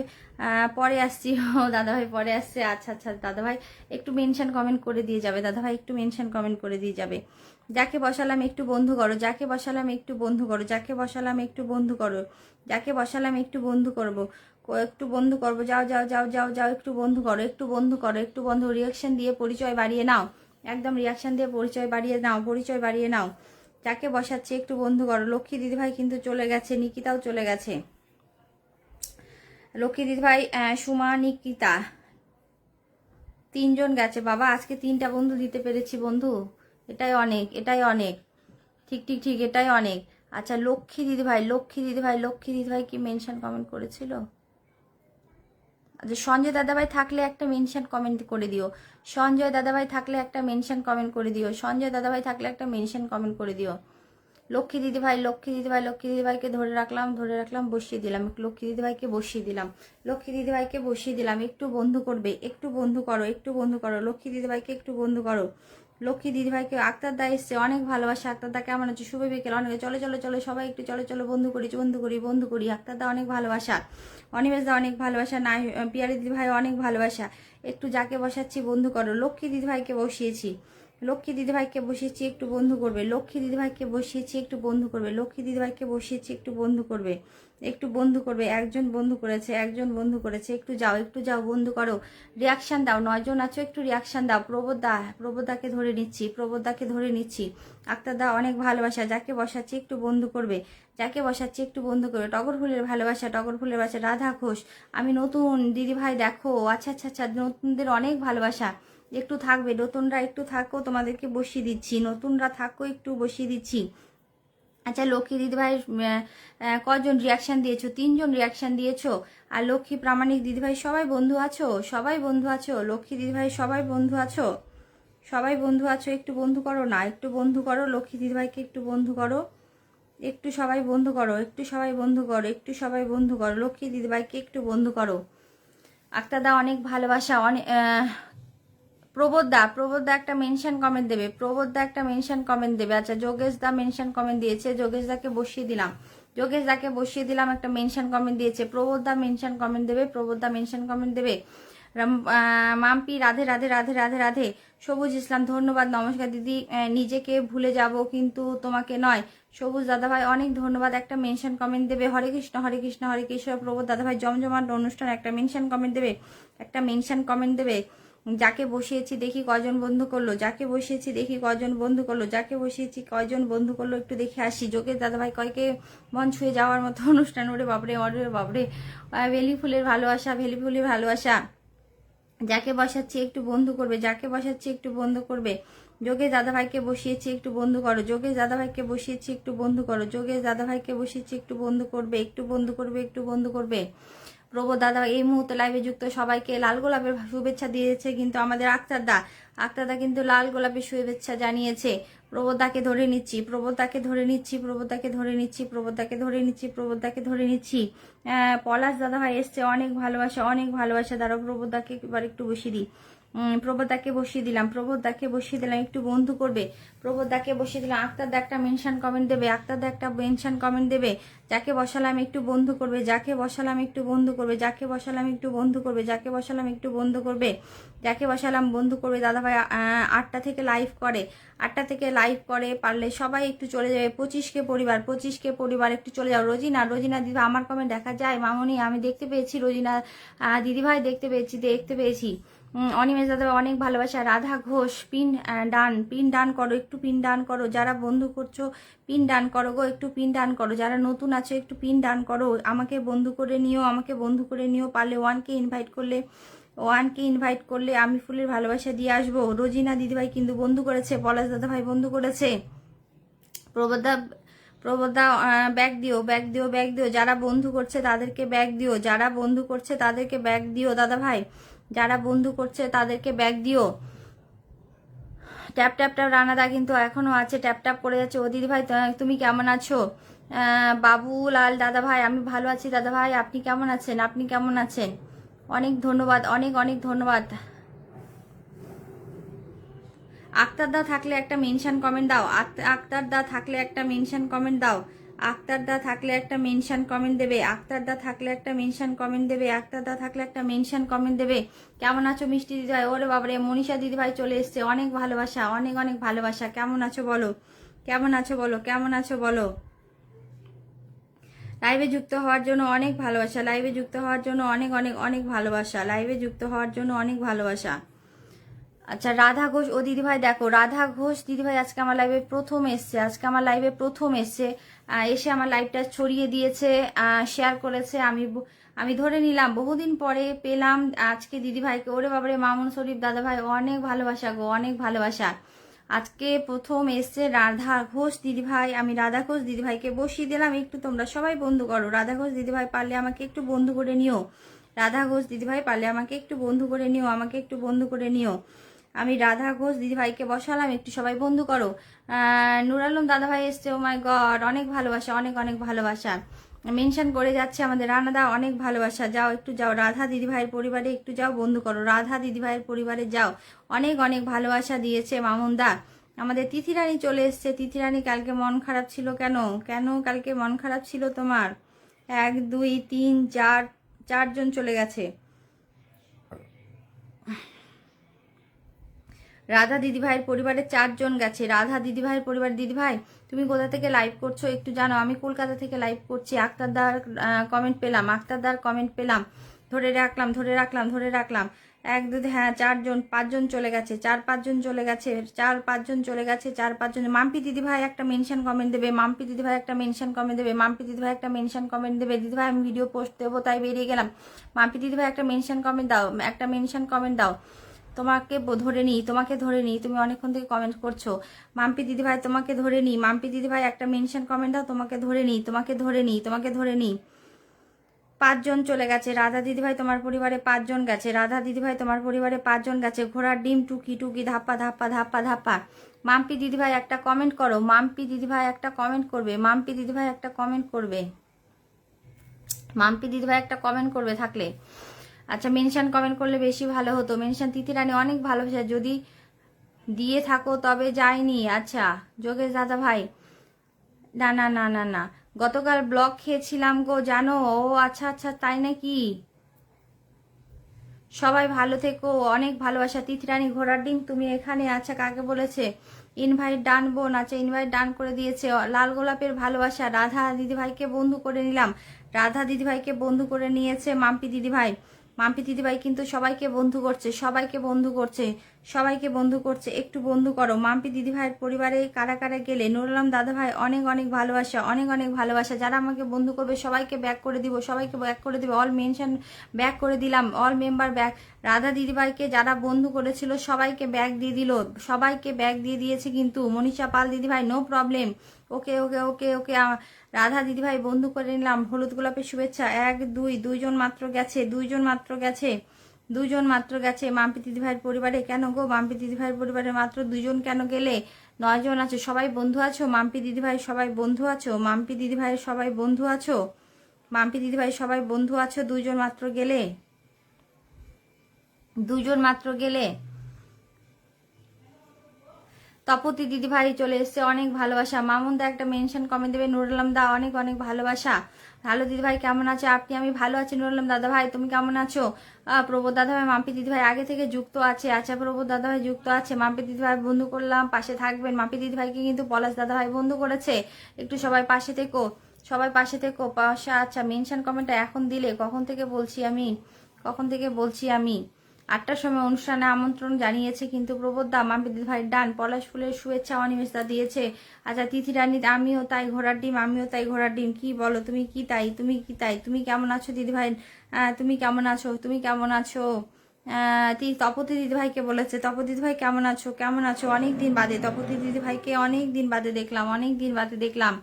পরে আসছি, ও দাদাভাই পরে আসছে। আচ্ছা আচ্ছা দাদাভাই, একটু মেনশন কমেন্ট করে দিয়ে যাবে। দাদাভাই একটু মেনশন কমেন্ট করে দিয়ে যাবে। যাকে বসালাম একটু বন্ধু করো, যাকে বসালাম একটু বন্ধু করো, যাকে বসালাম একটু বন্ধু করো, যাকে বসালাম একটু বন্ধু করবো, একটু বন্ধু করবো। যাও যাও যাও যাও যাও, একটু বন্ধু করো, একটু বন্ধু করো, একটু বন্ধু। রিয়াকশন দিয়ে পরিচয় বাড়িয়ে নাও, একদম রিয়াকশন দিয়ে পরিচয় বাড়িয়ে নাও, পরিচয় বাড়িয়ে নাও। যাকে বসাচ্ছে একটু বন্ধু করো। লক্ষ্মী দিদিভাই কিন্তু চলে গেছে, নিকিতাও চলে গেছে। লক্ষ্মী দিদিভাই, সুমা, নিকিতা, 3 জন গেছে বাবা। আজকে 3টা বন্ধু দিতে পেরেছি বন্ধু, এটাই অনেক, এটাই অনেক। ঠিক ঠিক ঠিক, এটাই অনেক। আচ্ছা, লক্ষ্মী দিদিভাই, লক্ষ্মী দিদিভাই, লক্ষ্মী দিদিভাই কি মেনশন কমেন্ট করেছিল? আচ্ছা, সঞ্জয় দাদাভাই থাকলে একটা মেনশন কমেন্ট করে দিও। সঞ্জয় দাদাভাই থাকলে একটা মেনশন কমেন্ট করে দিও। সঞ্জয় দাদাভাই থাকলে একটা মেনশন কমেন্ট করে দিও। লক্ষ্মী দিদিভাই, লক্ষ্মী দিদিভাই, লক্ষ্মী দিদিভাইকে ধরে রাখলাম, বসিয়ে দিলাম। লক্ষ্মী দিদিভাইকে বসিয়ে দিলাম, লক্ষ্মী দিদিভাইকে বসিয়ে দিলাম। একটু বন্ধু করবে, একটু বন্ধু করো, একটু বন্ধু করো। লক্ষ্মী দিদিভাইকে একটু বন্ধু করো। লক্ষ্মী দিদিভাইকে। আক্তার দা এসছে, অনেক ভালোবাসা। আক্তার দা কেমন আছে? শুভ বিকেল। অনেক চলে চলে চলে, সবাই একটু চলে চলো, বন্ধু করি বন্ধু করি বন্ধু করি। আক্তার দা অনেক ভালোবাসা, অনিমেষ দা অনেক ভালোবাসা, নাই পিয়ারি দিদিভাই অনেক ভালোবাসা। একটু যাকে বসাচ্ছি বন্ধু করো। লক্ষ্মী দিদিভাইকে বসিয়েছি, লক্ষ্মী দিদিভাইকে বসিয়েছি, একটু বন্ধু করবে। লক্ষ্মী দিদিভাইকে বসিয়েছি, একটু বন্ধু করবে। লক্ষ্মী দিদিভাইকে বসিয়েছি, একটু বন্ধু করবে, একটু বন্ধু করবে। একজন বন্ধু করেছে, একজন বন্ধু করেছে। একটু যাও, একটু যাও, বন্ধু করো। রিয়াকশান দাও। 9 জন আছো, একটু রিয়াকশান দাও। প্রবোদাকে ধরে নিচ্ছি, প্রবোদাকে ধরে নিচ্ছি। আক্তার দা অনেক ভালোবাসা। যাকে বসাচ্ছি একটু বন্ধু করবে, যাকে বসাচ্ছি একটু বন্ধু করবে। টগর ফুলের ভালোবাসা, টগর ফুলের ভালোবাসা। রাধা ঘোষ, আমি নতুন দিদিভাই দেখো। আচ্ছা আচ্ছা আচ্ছা, নতুনদের অনেক ভালোবাসা। একটু থাকবে, নতুনরা একটু থাকো, তোমাদেরকে বসিয়ে দিচ্ছি। নতুনরা থাকো, একটু বসিয়ে দিচ্ছি। আচ্ছা, লক্ষ্মী দিদিভাই কজন রিয়াকশান দিয়েছো? 3 জন রিয়াকশান দিয়েছো। আর লক্ষ্মী প্রামাণিক দিদিভাই সবাই বন্ধু আছো, সবাই বন্ধু আছো। লক্ষ্মী দিদিভাই সবাই বন্ধু আছো, সবাই বন্ধু আছো। একটু বন্ধু করো না, একটু বন্ধু করো। লক্ষ্মী দিদিভাইকে একটু বন্ধু করো, একটু সবাই বন্ধু করো, একটু সবাই বন্ধু করো, একটু সবাই বন্ধু করো। লক্ষ্মী দিদিভাইকে একটু বন্ধু করো। আক্তার দা অনেক ভালোবাসা। অনেক প্রবোধ দা একটা মেনশন কমেন্ট দেবে, প্রবোধ দা একটা মেনশন কমেন্ট দেবে। আচ্ছা, যোগেশ দা মেনশন কমেন্ট দিয়েছে, যোগেশ দাকে বসিয়ে দিলাম, যোগেশ দাকে বসিয়ে দিলাম, একটা মেনশন কমেন্ট দিয়েছে। প্রবোধ দা মেনশন কমেন্ট দেবে, প্রবোধ দা মেনশন কমেন্ট দেবে। মাম্পি, রাধে রাধে রাধে রাধে রাধে। সবুজ ইসলাম, ধন্যবাদ, নমস্কার দিদি। নিজেকে ভুলে যাব কিন্তু তোমাকে নয়। সবুজ দাদাভাই অনেক ধন্যবাদ, একটা মেনশন কমেন্ট দেবে। হরে কৃষ্ণ হরে কৃষ্ণ হরে কৃষ্ণ। প্রবোধ দাদাভাই জমজমাট অনুষ্ঠান, একটা মেনশন কমেন্ট দেবে, একটা মেনশন কমেন্ট দেবে। যাকে বসিয়েছি দেখি কজন বন্ধু করলো, যাকে বসিয়েছি দেখি কজন বন্ধু করলো, যাকে বসিয়েছি কয়জন বন্ধু করলো, একটু দেখে আসি। যোগেশ দাদাভাই কয়কে মন ছুঁয়ে যাওয়ার মতো অনুষ্ঠান। ওরে বাবরে, ওরে বাবরে। বেলি ফুলের ভালোবাসা, বেলি ফুলের ভালোবাসা। যাকে বসাচ্ছি একটু বন্ধু করবে, যাকে বসাচ্ছি একটু বন্ধু করবে। যোগেশ দাদাভাইকে বসিয়েছি, একটু বন্ধু করো। যোগেশ দাদাভাইকে বসিয়েছি, একটু বন্ধু করো। যোগেশ দাদাভাইকে বসিয়েছি, একটু বন্ধু করবে, একটু বন্ধু করবে, একটু বন্ধু করবে। প্রবোধ দাদা এই মুহূর্তে লাইভে যুক্ত সবাইকে লাল গোলাপের শুভেচ্ছা দিয়েছে কিন্তু আমাদের আক্তার দা কিন্তু লাল গোলাপের শুভেচ্ছা জানিয়েছে। প্রবোদাকে ধরে নিচ্ছি, প্রবোদাকে ধরে নিচ্ছি, প্রবোদাকে ধরে নিচ্ছি, প্রবোদাকে ধরে নিচ্ছি, প্রবোদাকে ধরে নিচ্ছি। পলাশ দাদা ভাই এসছে, অনেক ভালোবাসা, অনেক ভালোবাসা। দাঁড়াও, প্রবোদাকে এবার একটু বসিয়ে দিই। প্রবোদাকে বসিয়ে দিলাম, প্রবোদাকে বসিয়ে দিলাম, একটু বন্ধু করবে। প্রবোদাকে বসিয়ে দিলাম। আক্তারদা একটা মেনশন কমেন্ট দেবে, আক্তারদা একটা মেনশন কমেন্ট দেবে। যাকে বসালাম একটু বন্ধু করবে, যাকে বসালাম একটু বন্ধু করবে, যাকে বসালাম একটু বন্ধু করবে, যাকে বসালাম একটু বন্ধু করবে, যাকে বসালাম বন্ধু করবে। দাদাভাই 8টা থেকে লাইভ করে, 8টা থেকে লাইভ করে, পারলে সবাই একটু চলে যাবে। 25K পরিবার, 25K পরিবার একটু চলে যাও। রোজিনা, রোজিনা দিদি আমার কমেন্ট দেখা যায়? মামনি আমি দেখতে পেয়েছি, রোজিনা দিদিভাই দেখতে পেয়েছি। অনিমেষ দাদা অনেক ভালোবাসা। রাধা ঘোষ পিন ডান করো, একটু পিন ডান করো। যারা বন্ধু করছো পিন ডান করো গো, একটু পিন ডান করো। যারা নতুন আছো একটু পিন ডান করো। আমাকে বন্ধু করে নিও, আমাকে বন্ধু করে নিও। পারলে 1K ইনভাইট করলে আমি ফুলের ভালোবাসা দিয়ে আসবো। রোজিনা দিদিভাই কিন্তু বন্ধু করেছে, পলাশ দাদা ভাই বন্ধু করেছে। প্রবোদা ব্যাগ দিও। যারা বন্ধু করছে তাদেরকে ব্যাগ দিও, যারা বন্ধু করছে তাদেরকে ব্যাগ দিও দাদা ভাই, যারা বন্ধু করছে তাদেরকে ব্যাগ দিও। ট্যাপ রানাদা কিন্তু এখনো আছে, ট্যাপ করে যাচ্ছে। ও দিদি ভাই তুমি কেমন আছো? বাবুলাল দাদা ভাই আমি ভালো আছি দাদা ভাই, আপনি কেমন আছেন? আপনি কেমন আছেন? অনেক ধন্যবাদ, অনেক ধন্যবাদ। আক্তারদা থাকলে একটা মেনশন কমেন্ট দাও, আক্তারদা থাকলে একটা মেনশন কমেন্ট দাও, আক্তারদা থাকলে একটা মেনশন কমেন্ট দেবে, আক্তারদা থাকলে একটা মেনশন কমেন্ট দেবে, আক্তারদা থাকলে একটা মেনশন কমেন্ট দেবে। কেমন আছো মিষ্টি দিদিভাই? ওরে বাবারে মনীষা দিদিভাই চলে এসছে, অনেক ভালোবাসা, অনেক ভালোবাসা। কেমন আছো বলো, কেমন আছো বলো, কেমন আছো বলো। লাইভে যুক্ত হওয়ার জন্য অনেক ভালোবাসা, লাইভে যুক্ত হওয়ার জন্য অনেক ভালোবাসা, লাইভে যুক্ত হওয়ার জন্য অনেক ভালোবাসা। আচ্ছা রাধা ঘোষ, ও দিদিভাই দেখো রাধা ঘোষ দিদিভাই আজকে আমার লাইভে প্রথম এসছে, এসে আমার লাইভটা ছড়িয়ে দিয়েছে, শেয়ার করেছে। আমি ধরে নিলাম বহুদিন পরে পেলাম আজকে দিদিভাইকে। ওরে বাবারে মামুন শরীফ দাদাভাই অনেক ভালোবাসা গো, অনেক ভালোবাসা। আজকে প্রথম এসছে রাধা ঘোষ দিদিভাই, আমি রাধা ঘোষ দিদিভাইকে বসিয়ে দিলাম। একটু তোমরা সবাই বন্ধু করো। রাধা ঘোষ দিদিভাই পারলে আমাকে একটু বন্ধু করে নিও, রাধা ঘোষ দিদিভাই পারলে আমাকে একটু বন্ধু করে নিও, আমাকে একটু বন্ধু করে নিও। আমি রাধা ঘোষ দিদিভাইকে বসালাম, একটু সবাই বন্ধু করো। নুর আলম দাদাভাই এসছে, ও মাই গড অনেক ভালোবাসা, অনেক ভালোবাসা। মেনশন করে যাচ্ছে আমাদের রানাদা, অনেক ভালোবাসা। যাও একটু যাও রাধা দিদিভাইয়ের পরিবারে একটু যাও বন্ধু করো, রাধা দিদিভাইয়ের পরিবারে যাও। অনেক ভালোবাসা দিয়েছে মামুনদা। আমাদের তিথিরানী চলে এসছে। তিথিরানী কালকে মন খারাপ ছিল কেন? কালকে মন খারাপ ছিল তোমার? 1 2 3 4 4জন চলে গেছে। রাধা দিদিভাইয়ের পরিবারে 4জন গেছে। রাধা দিদিভাইয়ের পরিবার। দিদিভাই তুমি কোথা থেকে লাইভ করছো একটু জানো? আমি কলকাতা থেকে লাইভ করছি। আক্তারদার কমেন্ট পেলাম, ধরে রাখলাম 1 2 হ্যাঁ 4জন 5জন চলে গেছে, 4-5জন চলে গেছে, 4-5জন চলে গেছে, 4-5জন। মাম্পি দিদিভাই একটা মেনশন কমেন্ট দেবে, মাম্পি দিদিভাই একটা মেনশন কমেন্ট দেবে, মাম্পি দিদিভাই একটা মেনশন কমেন্ট দেবে। দিদিভাই আমি ভিডিও পোস্ট দেবো তাই বেরিয়ে গেলাম। মাম্পি দিদিভাই একটা মেনশন কমেন্ট দাও, একটা মেনশন কমেন্ট দাও। তোমাকে ধরে নিই, তুমি অনেকক্ষণ থেকে কমেন্ট করছো। মাম্পি দিদিভাই তোমাকে ধরে নিই, মাম্পি দিদিভাই একটা মেনশন কমেন্ট দাও। তোমাকে ধরে নিই। 5জন চলে গেছে। রাধা দিদিভাই তোমার পরিবারে 5জন গেছে, রাধা দিদিভাই তোমার পরিবারে 5জন গেছে। ঘোড়ার ডিম টুকি ধাপ্পা। মাম্পি দিদিভাই একটা কমেন্ট করো, মাম্পি দিদিভাই একটা কমেন্ট করবে, মাম্পি দিদিভাই একটা কমেন্ট করবে থাকলে। আচ্ছা মেনশন কমেন্ট করলে বেশি ভালো হতো। মেনশন তিথিরানী অনেক ভালোবাসা, যদি দিয়ে থাকো তবে যায়নি। আচ্ছা যোগেশ দাদা ভাই না গতকাল ব্লক খেয়েছিলাম গো জানো। ও আচ্ছা তাই নাকি? সবাই ভালো থেকো, অনেক ভালোবাসা। তিথিরানী ঘোড়ার ডিম তুমি এখানে? আচ্ছা কাকে বলেছে? ইনভাইট ডান বোন, আচ্ছা ইনভাইট ডান করে দিয়েছে। লাল গোলাপের ভালোবাসা। রাধা দিদিভাইকে বন্ধু করে নিলাম, রাধা দিদিভাইকে বন্ধু করে নিয়েছে মাম্পি দিদিভাই। মাম্পি দিদিভাই কিন্তু সবাইকে বন্ধু করছে, একটু বন্ধু করো। মাম্পি দিদিভাইয়ের পরিবারে কারা গেলে? নুর আলম দাদা ভাই অনেক ভালোবাসা, অনেক ভালোবাসা। যারা আমাকে বন্ধু করবে সবাইকে ব্যাক করে দিব, অল মেনশন ব্যাক করে দিলাম, অল মেম্বার ব্যাক। রাধা দিদিভাইকে যারা বন্ধু করেছিল সবাইকে ব্যাক দিয়ে দিল, সবাইকে ব্যাক দিয়ে দিয়েছে কিন্তু। মনীষা পাল দিদিভাই নো প্রবলেম, ওকে। রাধা দিদিভাই বন্ধু করে নিলাম। হলুদ গোলাপের শুভেচ্ছা। 1 2 2জন মাত্র গেছে, মাম্পি দিদিভাইয়ের পরিবারে। কেন গো মাম্পি দিদিভাইয়ের পরিবারে মাত্র 2জন কেন গেলে? 9জন আছে। সবাই বন্ধু আছো? মাম্পি দিদিভাই সবাই বন্ধু আছো? মাম্পি দিদিভাইয়ের সবাই বন্ধু আছো? 2জন মাত্র গেলে। তপতি দিদি ভাই চলে এসছে, অনেক ভালোবাসা। মামুন দা একটা মেনশন কমেন্ট দেবে। নুরুল আলম দা অনেক অনেক ভালোবাসা। হ্যালো দিদি ভাই কেমন আছো আপনি? আমি ভালো আছি নুরুল আলম দাদা ভাই, তুমি কেমন আছো? প্রবোধ দাদা ভাই মাম্পি দিদি ভাই আগে থেকে যুক্ত আছে। আচ্ছা প্রবোধ দাদা ভাই যুক্ত আছে। মাম্পি দিদি ভাই বন্ধু করলাম, পাশে থাকবেন। মাম্পি দিদি ভাইকে কিন্তু পলাশ দাদা ভাই বন্ধু করেছে, একটু সবাই পাশে থেকো, সবাই পাশে থেকো পাশে। আচ্ছা মেনশন কমেন্টটা এখন দিলে, কখন থেকে বলছি আমি, কখন থেকে বলছি আমি? 8টার সময় অনুষ্ঠানে আমন্ত্রণ জানিয়েছে কিন্তু প্রবোধ দা। মাম্পি দিদি ভাই ডান। পলাশ ফুলের শুভেচ্ছা অনিমেষ দা দিয়েছে। আচ্ছা তিথি রানী আমিও তাই ঘোড়ার ডিম, আমিও তাই ঘোড়ার ডিম। কি বলো তুমি? কি তাই? তুমি কি তাই? তুমি কেমন আছো দিদি ভাই? তুমি কেমন আছো? তুমি কেমন আছো? তপতি দিদি ভাইকে বলেছে। তপতি দিদি ভাই কেমন আছো? কেমন আছো? অনেক দিন বাদে তপতি দিদি ভাইকে অনেক দিন বাদে দেখলাম, অনেক দিন বাদে দেখলাম।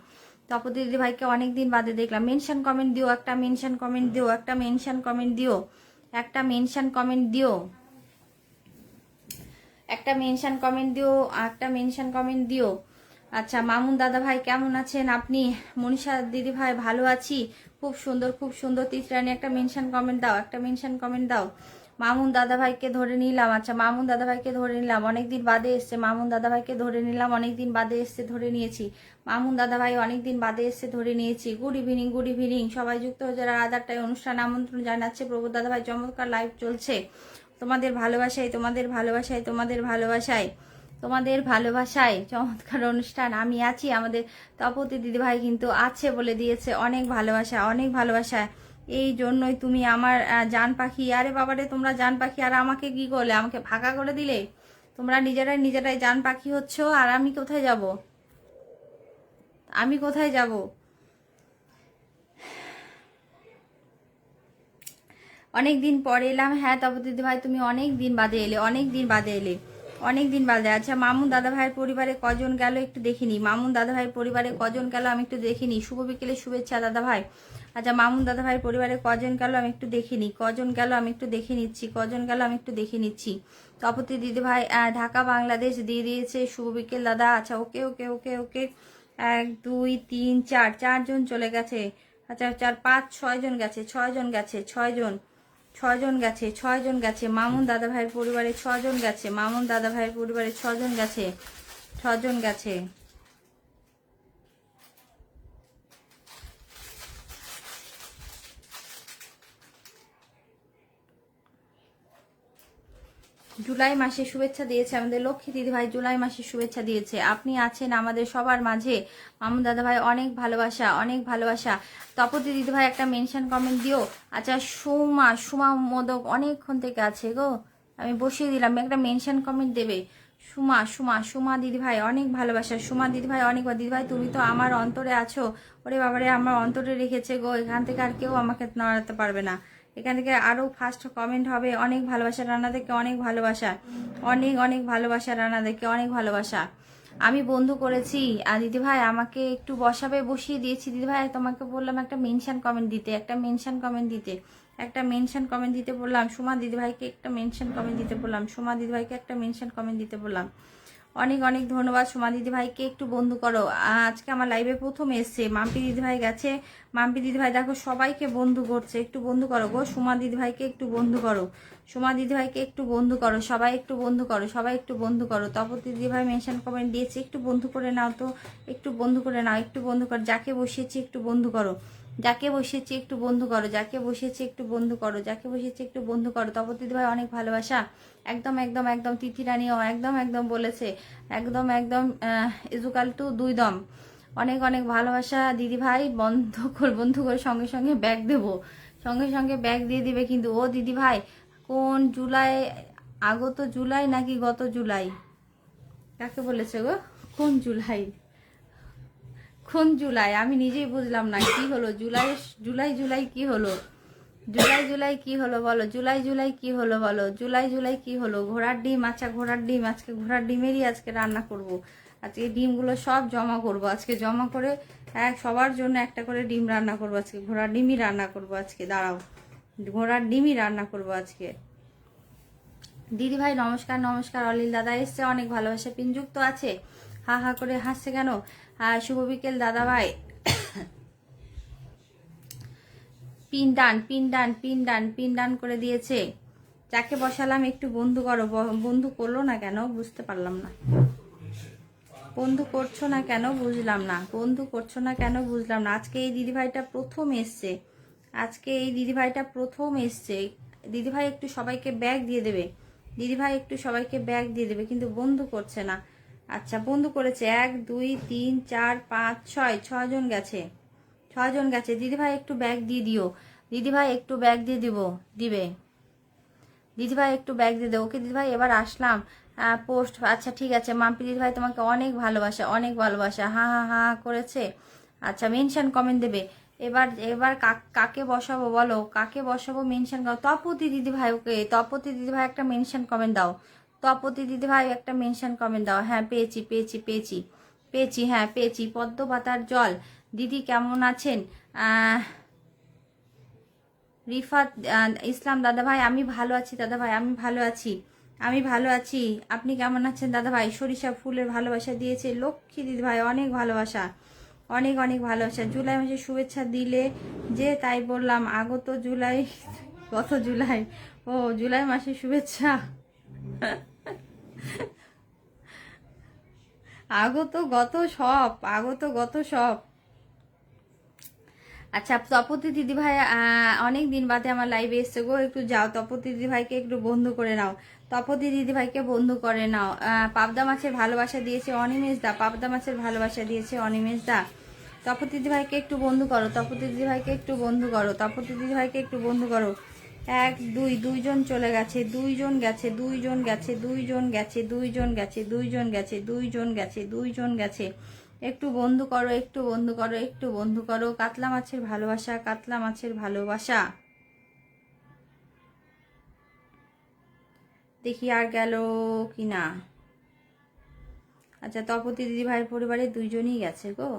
তপতি দিদি ভাইকে অনেক দিন বাদে দেখলাম। মেনশন কমেন্ট দিও, একটা মেনশন কমেন্ট দিও, একটা মেনশন কমেন্ট দিও, একটা মেনশন কমেন্ট দিও, একটা মেনশন কমেন্ট দিও, একটা মেনশন কমেন্ট দিও। আচ্ছা মামুন দাদা ভাই কেমন আছেন আপনি? মনীষা দিদি ভাই ভালো আছি, খুব সুন্দর খুব সুন্দর। তিসরানি একটা মেনশন কমেন্ট দাও, একটা মেনশন কমেন্ট দাও। মামুন দাদা ভাইকে ধরে নিলাম। আচ্ছা মামুন দাদা ভাইকে ধরে নিলাম, অনেকদিন বাদে এসছে। মামুন দাদা ভাইকে ধরে নিলাম, অনেকদিন বাদে এসছে, ধরে নিয়েছি। মামুন দাদা ভাই অনেকদিন বাদে এসছে, ধরে নিয়েছি। গুড ইভিনিং, গুড ইভিনিং সবাই যুক্ত হয়ে যারা রাত 8টায় অনুষ্ঠান আমন্ত্রণ জানাচ্ছে। প্রভু দাদা ভাই চমৎকার লাইভ চলছে, তোমাদের ভালোবাসায়, তোমাদের ভালোবাসায়, তোমাদের ভালোবাসায়, তোমাদের ভালোবাসায় চমৎকার অনুষ্ঠান। আমি আছি, আমাদের তপতি দিদি ভাই কিন্তু আছে বলে দিয়েছে। অনেক ভালোবাসা, অনেক ভালোবাসা। এই জন্যই তুমি আমার জান পাখি। আরে বাবারে তোমরা জান পাখি, আর আমাকে কি করলে? আমাকে ফাঁকা করে দিলে। তোমরা নিজেরাই নিজেরাই জান পাখি হচ্ছ, আর আমি কোথায় যাব? আমি কোথায় যাব? অনেক দিন পরে এলাম। হ্যাঁ তপতি দিদি ভাই তুমি অনেক দিন বাদে এলে, অনেক দিন বাদে এলে, অনেক দিন বাদে। আচ্ছা মামুন দাদা ভাইয়ের পরিবারে কজন গেল একটু দেখিনি। মামুন দাদা ভাইয়ের পরিবারে কজন গেল আমি একটু দেখিনি। শুভ বিকেলে শুভেচ্ছা দাদা ভাই। আচ্ছা মামুন দাদা ভাইয়ের পরিবারে কজন গেল আমি একটু দেখিনি, কজন গেল আমি একটু দেখে নিচ্ছি, কজন গেল আমি একটু দেখে নিচ্ছি। তপতি দিদি ভাই ঢাকা বাংলাদেশ দিয়ে দিয়েছে। শুভ বিকেল দাদা। আচ্ছা ওকে ওকে ওকে ওকে। 1 2 3 4, 4জন চলে গেছে। আচ্ছা 4 5 6 জন গেছে, 6 জন গেছে, 6 জন, 6 জন গেছে, 6 জন গেছে। মামুন দাদা ভাইয়ের পরিবারে 6 জন গেছে। মামুন দাদা ভাইয়ের পরিবারে 6 জন গেছে, 6 জন গেছে। জুলাই মাসে শুভেচ্ছা দিয়েছে আমাদের লক্ষ্মী দিদি ভাই, জুলাই মাসে শুভেচ্ছা দিয়েছে। আপনি আছেন আমাদের সবার মাঝে। মামুন দাদা ভাই অনেক ভালোবাসা, অনেক ভালোবাসা। তপতি দিদি ভাই একটা মেনশন কমেন্ট দিও। আচ্ছা সুমা, সুমা মোদক অনেকক্ষণ থেকে আছে গো, আমি বসিয়ে দিলাম, একটা মেনশন কমেন্ট দেবে। সুমা, সুমা, সুমা দিদি ভাই অনেক ভালোবাসা। সুমা দিদি ভাই অনেক। দিদি ভাই তুমি তো আমার অন্তরে আছো। ওরে বাবারে আমার অন্তরে রেখেছে গো, এখান থেকে আর কেউ আমাকে নড়াতে পারবে না। এখান থেকে আরো ফার্স্ট কমেন্ট হবে। অনেক ভালোবাসা রান্না দেখে, অনেক ভালোবাসা, অনেক অনেক ভালোবাসা রান্না দেখে, অনেক ভালোবাসা। আমি বন্ধু করেছি। আর দিদি ভাই আমাকে একটু বসাবে, বসিয়ে দিয়েছি। দিদি ভাই তোমাকে বললাম একটা মেনশন কমেন্ট দিতে, একটা মেনশন কমেন্ট দিতে, একটা মেনশন কমেন্ট দিতে বললাম। সুমা দিদি ভাইকে একটা মেনশন কমেন্ট দিতে বললাম। সুমা দিদি ভাইকে একটা মেনশন কমেন্ট দিতে বললাম। অনেক অনেক ধন্যবাদ। সুমা দিদি ভাইকে একটু বন্ধু করো। আজকে আমার লাইভে প্রথম এসছে। মাম্পি দিদি ভাই গেছে। মাম্পি দিদি ভাই দেখো সবাইকে বন্ধু করছে, একটু বন্ধু করো গো। সুমা দিদি ভাইকে একটু বন্ধু করো, সুমা দিদি ভাইকে একটু বন্ধু করো, সবাই একটু বন্ধু করো, সবাই একটু বন্ধু করো। তপতি দিদি ভাই মেনশন কমেন্ট দিয়েছে, একটু বন্ধু করে নাও তো, একটু বন্ধু করে নাও, একটু বন্ধু করো। যাকে বসিয়েছি একটু বন্ধু করো, যাকে বসিয়েছি একটু বন্ধু করো, যাকে বসিয়েছি একটু বন্ধু করো, যাকে বসিয়েছি একটু বন্ধু করো। তপতি দিদি ভাই অনেক ভালোবাসা। একদম একদম একদম। তিথি রানীও একদম একদম বলেছে, একদম একদম ইজুকাল টু 2 দম। অনেক অনেক ভালোবাসা দিদি ভাই। বন্ধ করে সঙ্গে সঙ্গে ব্যাগ দেবো, সঙ্গে সঙ্গে ব্যাগ দিয়ে দিবে কিন্তু। ও দিদি ভাই কোন জুলাই, আগত জুলাই নাকি গত জুলাই? কাকে বলেছে গো? কোন জুলাই, কোন জুলাই? আমি নিজেই বুঝলাম না কি হলো। জুলাই জুলাই জুলাই কি হলো? জুলাই জুলাই কি হলো বলো? জুলাই জুলাই কি হলো বলো? জুলাই জুলাই কি হলো? ঘোড়ার ডিম। আচ্ছা ঘোড়ার ডিম, আজকে ঘোড়ার ডিমেরই আজকে রান্না করব। আজকে ডিমগুলো সব জমা করব, আজকে জমা করে সবার জন্য একটা করে ডিম রান্না করব আজকে। ঘোড়ার ডিমই রান্না করব আজকে। দাঁড়াও, ঘোড়ার ডিমই রান্না করব আজকে। দিদি ভাই নমস্কার, নমস্কার। অলিল দাদা এসছে, অনেক ভালোবাসা পিনযুক্ত আছে। হা হা করে হাসছে কেন? শুভ বিকেল দাদা ভাই। পিনডান পিনডান পিনডান পিনডান করে দিয়েছে। যাকে বসালাম একটু বন্ধু করো, বন্ধু করলো না কেন বুঝতে পারলাম না। বন্ধু করছো না কেন বুঝলাম না, বন্ধু করছো না কেন বুঝলাম না। আজকে এই দিদিভাইটা প্রথম এসছে, আজকে এই দিদিভাইটা প্রথম এসছে। দিদিভাই একটু সবাইকে ব্যাগ দিয়ে দেবে, দিদিভাই একটু সবাইকে ব্যাগ দিয়ে দেবে, কিন্তু বন্ধু করছে না। আচ্ছা বন্ধু করেছে, 1 2 3 4 5 6, 6জন গেছে, 6জন গেছে। দিদিভাই একটু ব্যাগ দিয়ে দিও, দিদিভাই একটু ব্যাগ দিয়ে দিবে, দিদিভাই একটু ব্যাগ দিয়ে দেবো। ওকে দিদিভাই এবার আসলাম পোস্ট। আচ্ছা ঠিক আছে মাম্পি দিদিভাই, তোমাকে অনেক ভালোবাসা, অনেক ভালোবাসা, হা হা হা করেছে। আচ্ছা মেনশন কমেন্ট দেবে। এবার এবার কাকে বসাবো বলো, কাকে বসাবো মেনশন করো। তপতি দিদিভাই, ওকে তপতি দিদিভাই একটা মেনশন কমেন্ট দাও, তপতি দিদিভাই একটা মেনশন কমেন্ট দাও। হ্যাঁ পেয়েছি পেয়েছি পেয়েছি পেয়েছি, হ্যাঁ পেয়েছি। পদ্ম পাতার জল দিদি কেমন আছেন? রিফাত ইসলাম দাদা ভাই, আমি ভালো আছি দাদা ভাই, আমি ভালো আছি, আমি ভালো আছি। আপনি কেমন আছেন দাদা ভাই? সরিষা ফুলের ভালোবাসা দিয়েছে লক্ষ্মী দিদি ভাই, অনেক ভালোবাসা, অনেক অনেক ভালোবাসা। জুলাই মাসে শুভেচ্ছা দিলে যে, তাই বললাম আগত জুলাই, গত জুলাই, ও জুলাই মাসে শুভেচ্ছা, আগত গত সব, আগত গত সব। আচ্ছা তপতি দিদিভাই অনেক দিন বাদে আমার লাইভে এসছে গো, একটু যাও তপতি দিদিভাইকে একটু বন্ধু করে নাও, তপতি দিদিভাইকে বন্ধু করে নাও। পাবদা মাছের ভালোবাসা দিয়েছে অনিমেষ দা, পাবদা মাছের ভালোবাসা দিয়েছে অনিমেষ দা। তপতি দিদিভাইকে একটু বন্ধু করো, তপতি দিদিভাইকে একটু বন্ধু করো, তপতি দিদিভাইকে একটু বন্ধু করো। 1 2, 2জন চলে গেছে, 2জন গেছে, 2জন গেছে, 2জন গেছে, 2জন গেছে, 2জন গেছে, 2জন গেছে, 2জন গেছে। একটু বন্ধু করো, একটু বন্ধু করো, একটু বন্ধু করো। কাতলা মাছের ভালোবাসা, কাতলা মাছের ভালোবাসা। দেখি আর গেল কিনা। আচ্ছা তপতি দিদি ভাইয়ের পরিবারে 2জনই গেছে গো।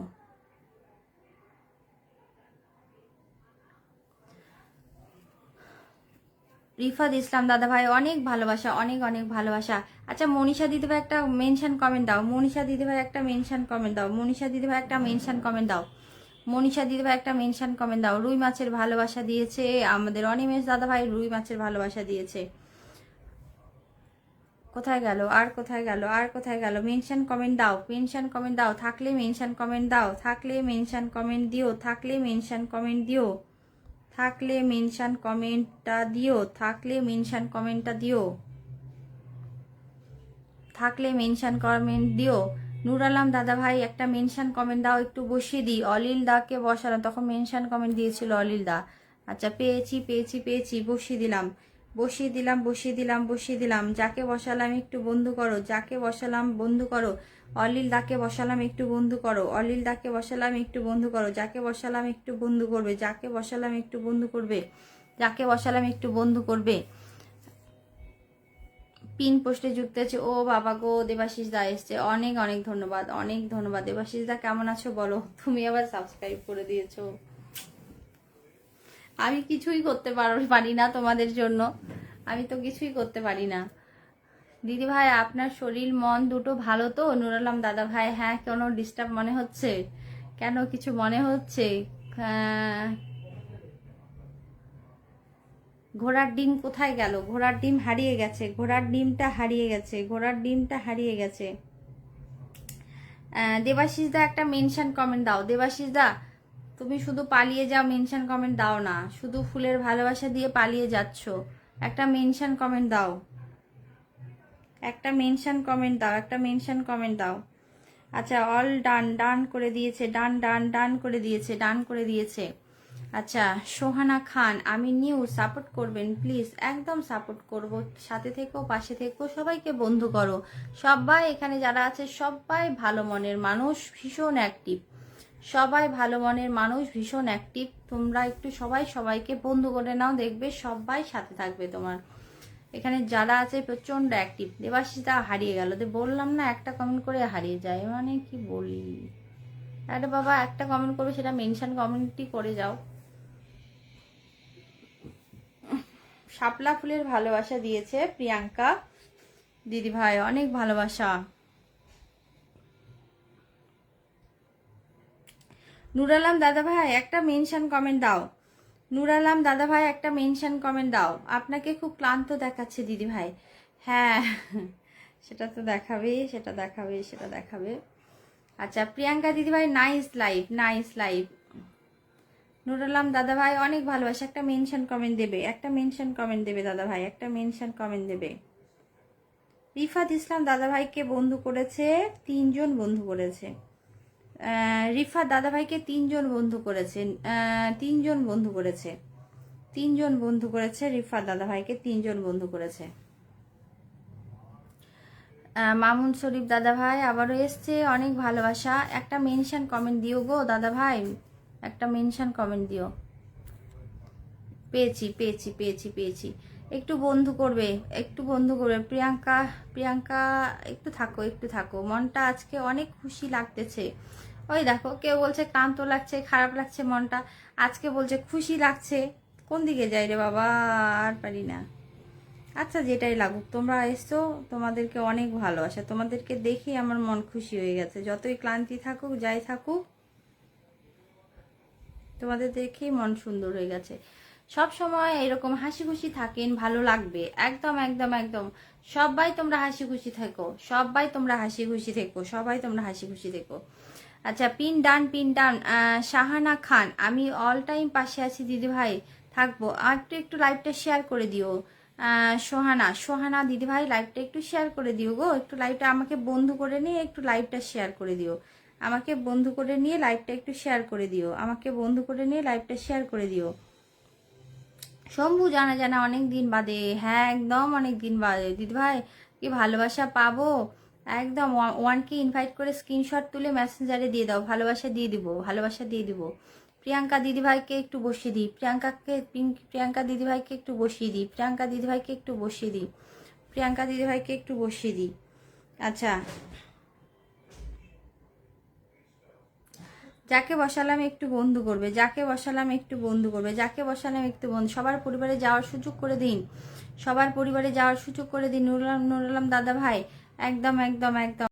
রিফাত ইসলাম দাদা ভাই অনেক ভালোবাসা, অনেক অনেক ভালোবাসা। আচ্ছা মনীষা দিদি ভাই একটা মেনশন কমেন্ট দাও, মনীষা দিদি ভাই একটা মেনশন কমেন্ট দাও, মনীষা দিদি ভাই একটা মেনশন কমেন্ট দাও, মনীষা দিদি ভাই একটা মেনশন কমেন্ট দাও। রুই মাছের ভালোবাসা দিয়েছে আমাদের অনিমেষ দাদা ভাই, রুই মাছের ভালোবাসা দিয়েছে। কোথায় গেল আর কোথায় গেল আর কোথায় গেল? মেনশন কমেন্ট দাও, মেনশন কমেন্ট দাও, থাকলে মেনশন কমেন্ট দাও, থাকলে মেনশন কমেন্ট দিও, থাকলে মেনশন কমেন্ট দিও, থাকলে মেনশন কমেন্টটা দিও, থাকলে মেনশন কমেন্টটা দিও, থাকলে মেনশন কমেন্ট দিও। নূর আলম দাদা ভাই একটা মেনশন কমেন্ট দাও, একটু বসিয়ে দিই। অলিল দাকে বসালাম, তখন মেনশন কমেন্ট দিয়েছিল অলিল দা। আচ্ছা পেয়েছি পেয়েছি পেয়েছি, বসিয়ে দিলাম, বসিয়ে দিলাম, বসিয়ে দিলাম, বসিয়ে দিলাম। যাকে বসালাম একটু বন্ধু করো, যাকে বসালাম বন্ধু করো। অলিল দাকে বসালাম একটু বন্ধু করো, অলিল দাকে বসালাম একটু বন্ধু করো। যাকে বসালাম একটু বন্ধু করবে, যাকে বসালাম একটু বন্ধু করবে, যাকে বসালাম একটু বন্ধু করবে। পিন পোস্টে যুক্ত আছে। ও বাবা গো, দেবাশিস দা এসছে, অনেক অনেক ধন্যবাদ, অনেক ধন্যবাদ। দেবাশিস দা কেমন আছো বলো? তুমি আবার সাবস্ক্রাইব করে দিয়েছো। আমি কিছুই করতে পারি না তোমাদের জন্য, আমি তো কিছুই করতে পারি না। দিদি ভাই আপনার শরীর মন দুটো ভালো তো? নুর আলম দাদা ভাই, হ্যাঁ কোনো ডিস্টার্ব মনে হচ্ছে? কেন কিছু মনে হচ্ছে? ঘোড়ার ডিম কোথায় গেল? ঘোড়ার ডিম হারিয়ে গেছে, ঘোড়ার ডিমটা হারিয়ে গেছে, ঘোড়ার ডিমটা হারিয়ে গেছে। দেবাশিস দা একটা মেনশন কমেন্ট দাও, দেবাশিস দা তুমি শুধু পালিয়ে যাও, মেনশন কমেন্ট দাও না, শুধু ফুলের ভালোবাসা দিয়ে পালিয়ে যাচ্ছ। একটা মেনশন কমেন্ট দাও, একটা মেনশন কমেন্ট দাও, একটা মেনশন কমেন্ট দাও। আচ্ছা অল ডান, ডান করে দিয়েছে, ডান ডান ডান করে দিয়েছে, ডান করে দিয়েছে। আচ্ছা সোহানা খান, আমি নিউ, সাপোর্ট করবেন প্লিজ, একদম সাপোর্ট করব, সাথে থেকো, পাশে থেকো, সবাইকে বন্ধু করো। সবাই এখানে যারা আছে সবাই ভালো মনের মানুষ, ভীষণ অ্যাক্টিভ, সবাই ভালো মনের মানুষ, ভীষণ অ্যাক্টিভ। তোমরা একটু সবাই সবাইকে বন্ধু করে নাও, দেখবে সবাই সাথে থাকবে তোমার। এখানে যারা আছে প্রচন্ড অ্যাক্টিভ। দেবাশিসদা হারিয়ে গেল, বললাম না একটা কমেন্ট করে হারিয়ে যায়, মানে কি বলি। আরে বাবা একটা কমেন্ট করবে, সেটা মেনশন কমেন্টই করে যাও। শাপলা ফুলের ভালোবাসা দিয়েছে প্রিয়াঙ্কা দিদি ভাই, অনেক ভালোবাসা। নূর আলম দাদা ভাই একটা মেনশন কমেন্ট দাও, নূর আলম দাদা ভাই একটা মেনশন কমেন্ট দাও। আপনাকে খুব ক্লান্ত দেখাচ্ছে দিদি ভাই। হ্যাঁ সেটা তো দেখাবে, সেটা দেখাবে, সেটা দেখাবে। আচ্ছা প্রিয়াঙ্কা দিদিভাই nice live, nice live. Nur Alam দাদা ভাই অনেক ভালোবাসা, একটা মেনশন কমেন্ট দেবে, একটা মেনশন কমেন্ট দেবে দাদা ভাই, একটা মেনশন কমেন্ট দেবে। রিফাত ইসলাম দাদা ভাইকে বন্ধু করেছে, 3 জন বন্ধু করেছে। রিফাত দাদা ভাইকে 3 জন বন্ধু করেছেন, 3 জন বন্ধু করেছে, 3 জন বন্ধু করেছে। রিফাত দাদা ভাইকে 3 জন বন্ধু করেছে। মামুন শরীফ দাদা ভাই আবারও এসছে, অনেক ভালোবাসা, একটা মেনশন কমেন্ট দিও গো দাদা ভাই, একটা মেনশন কমেন্ট দিও। পেয়েছি পেয়েছি পেয়েছি পেয়েছি। একটু বন্ধু করবে, একটু বন্ধু করবে। প্রিয়াঙ্কা, প্রিয়াঙ্কা একটু থাকো, একটু থাকো, মনটা আজকে অনেক খুশি লাগতেছে। ওই দেখো কেউ বলছে ক্লান্ত লাগছে, খারাপ লাগছে মনটা, আজকে বলছে খুশি লাগছে। কোন দিকে যাই রে বাবা, আর পারি না। আচ্ছা যেটাই লাগুক, তোমরা এসছো, তোমাদেরকে অনেক ভালোবাসা, তোমাদেরকে দেখি আমার মন খুশি হয়ে গেছে। যতই ক্লান্তি থাকুক, যাই থাকুক, তোমাদের দেখেই মন সুন্দর হয়ে গেছে। সব সময় এরকম হাসি খুশি থাকেন, ভালো লাগবে। একদম একদম একদম, সবাই তোমরা হাসি খুশি থেকো, সবাই তোমরা হাসি খুশি থেকো, সবাই তোমরা হাসি খুশি থেকো। আচ্ছা pin done, pin done. Shahana Khan, আমি অল টাইম পাশে আছি দিদি ভাই, থাকবো। আর একটু একটু লাইভটা শেয়ার করে দিও। সোহানা, সোহানা দিদি ভাই লাইভটা একটু শেয়ার করে দিও গো, একটু লাইভটা আমাকে বন্ধু করে নিয়ে একটু লাইভটা শেয়ার করে দিও, আমাকে বন্ধু করে নিয়ে লাইভটা একটু শেয়ার করে দিও, আমাকে বন্ধু করে নিয়ে লাইভটা শেয়ার করে দিও। শম্ভু জানা জানা অনেক দিন বাদে, হ্যাঁ একদম অনেক দিন বাদে দিদি ভাই, কি ভালোবাসা পাবো। একদম ওয়ানকে ইনভাইট করে স্ক্রিনশট তুলে মেসেঞ্জারে দিয়ে দাও, ভালোবাসা দিয়ে দিব, ভালোবাসা দিয়ে দিব। প্রিয়াঙ্কা দিদিভাইকে একটু বসিয়ে দিই, প্রিয়াঙ্কা দিদিভাইকে একটু বসিয়ে দিই, প্রিয়াঙ্কা দিদিভাইকে একটু বসিয়ে দিই, প্রিয়াঙ্কা দিদিভাইকে একটু বসিয়ে দিই। আচ্ছা যাকে বসালাম একটু বন্ধু করবে, যাকে বসালাম একটু বন্ধু করবে, যাকে বসালাম একটু বন্ধু। সবার পরিবারে যাওয়ার সুযোগ করে দিন, সবার পরিবারে যাওয়ার সুযোগ করে দিন। নুর আলম দাদা ভাই একদম একদম একদম।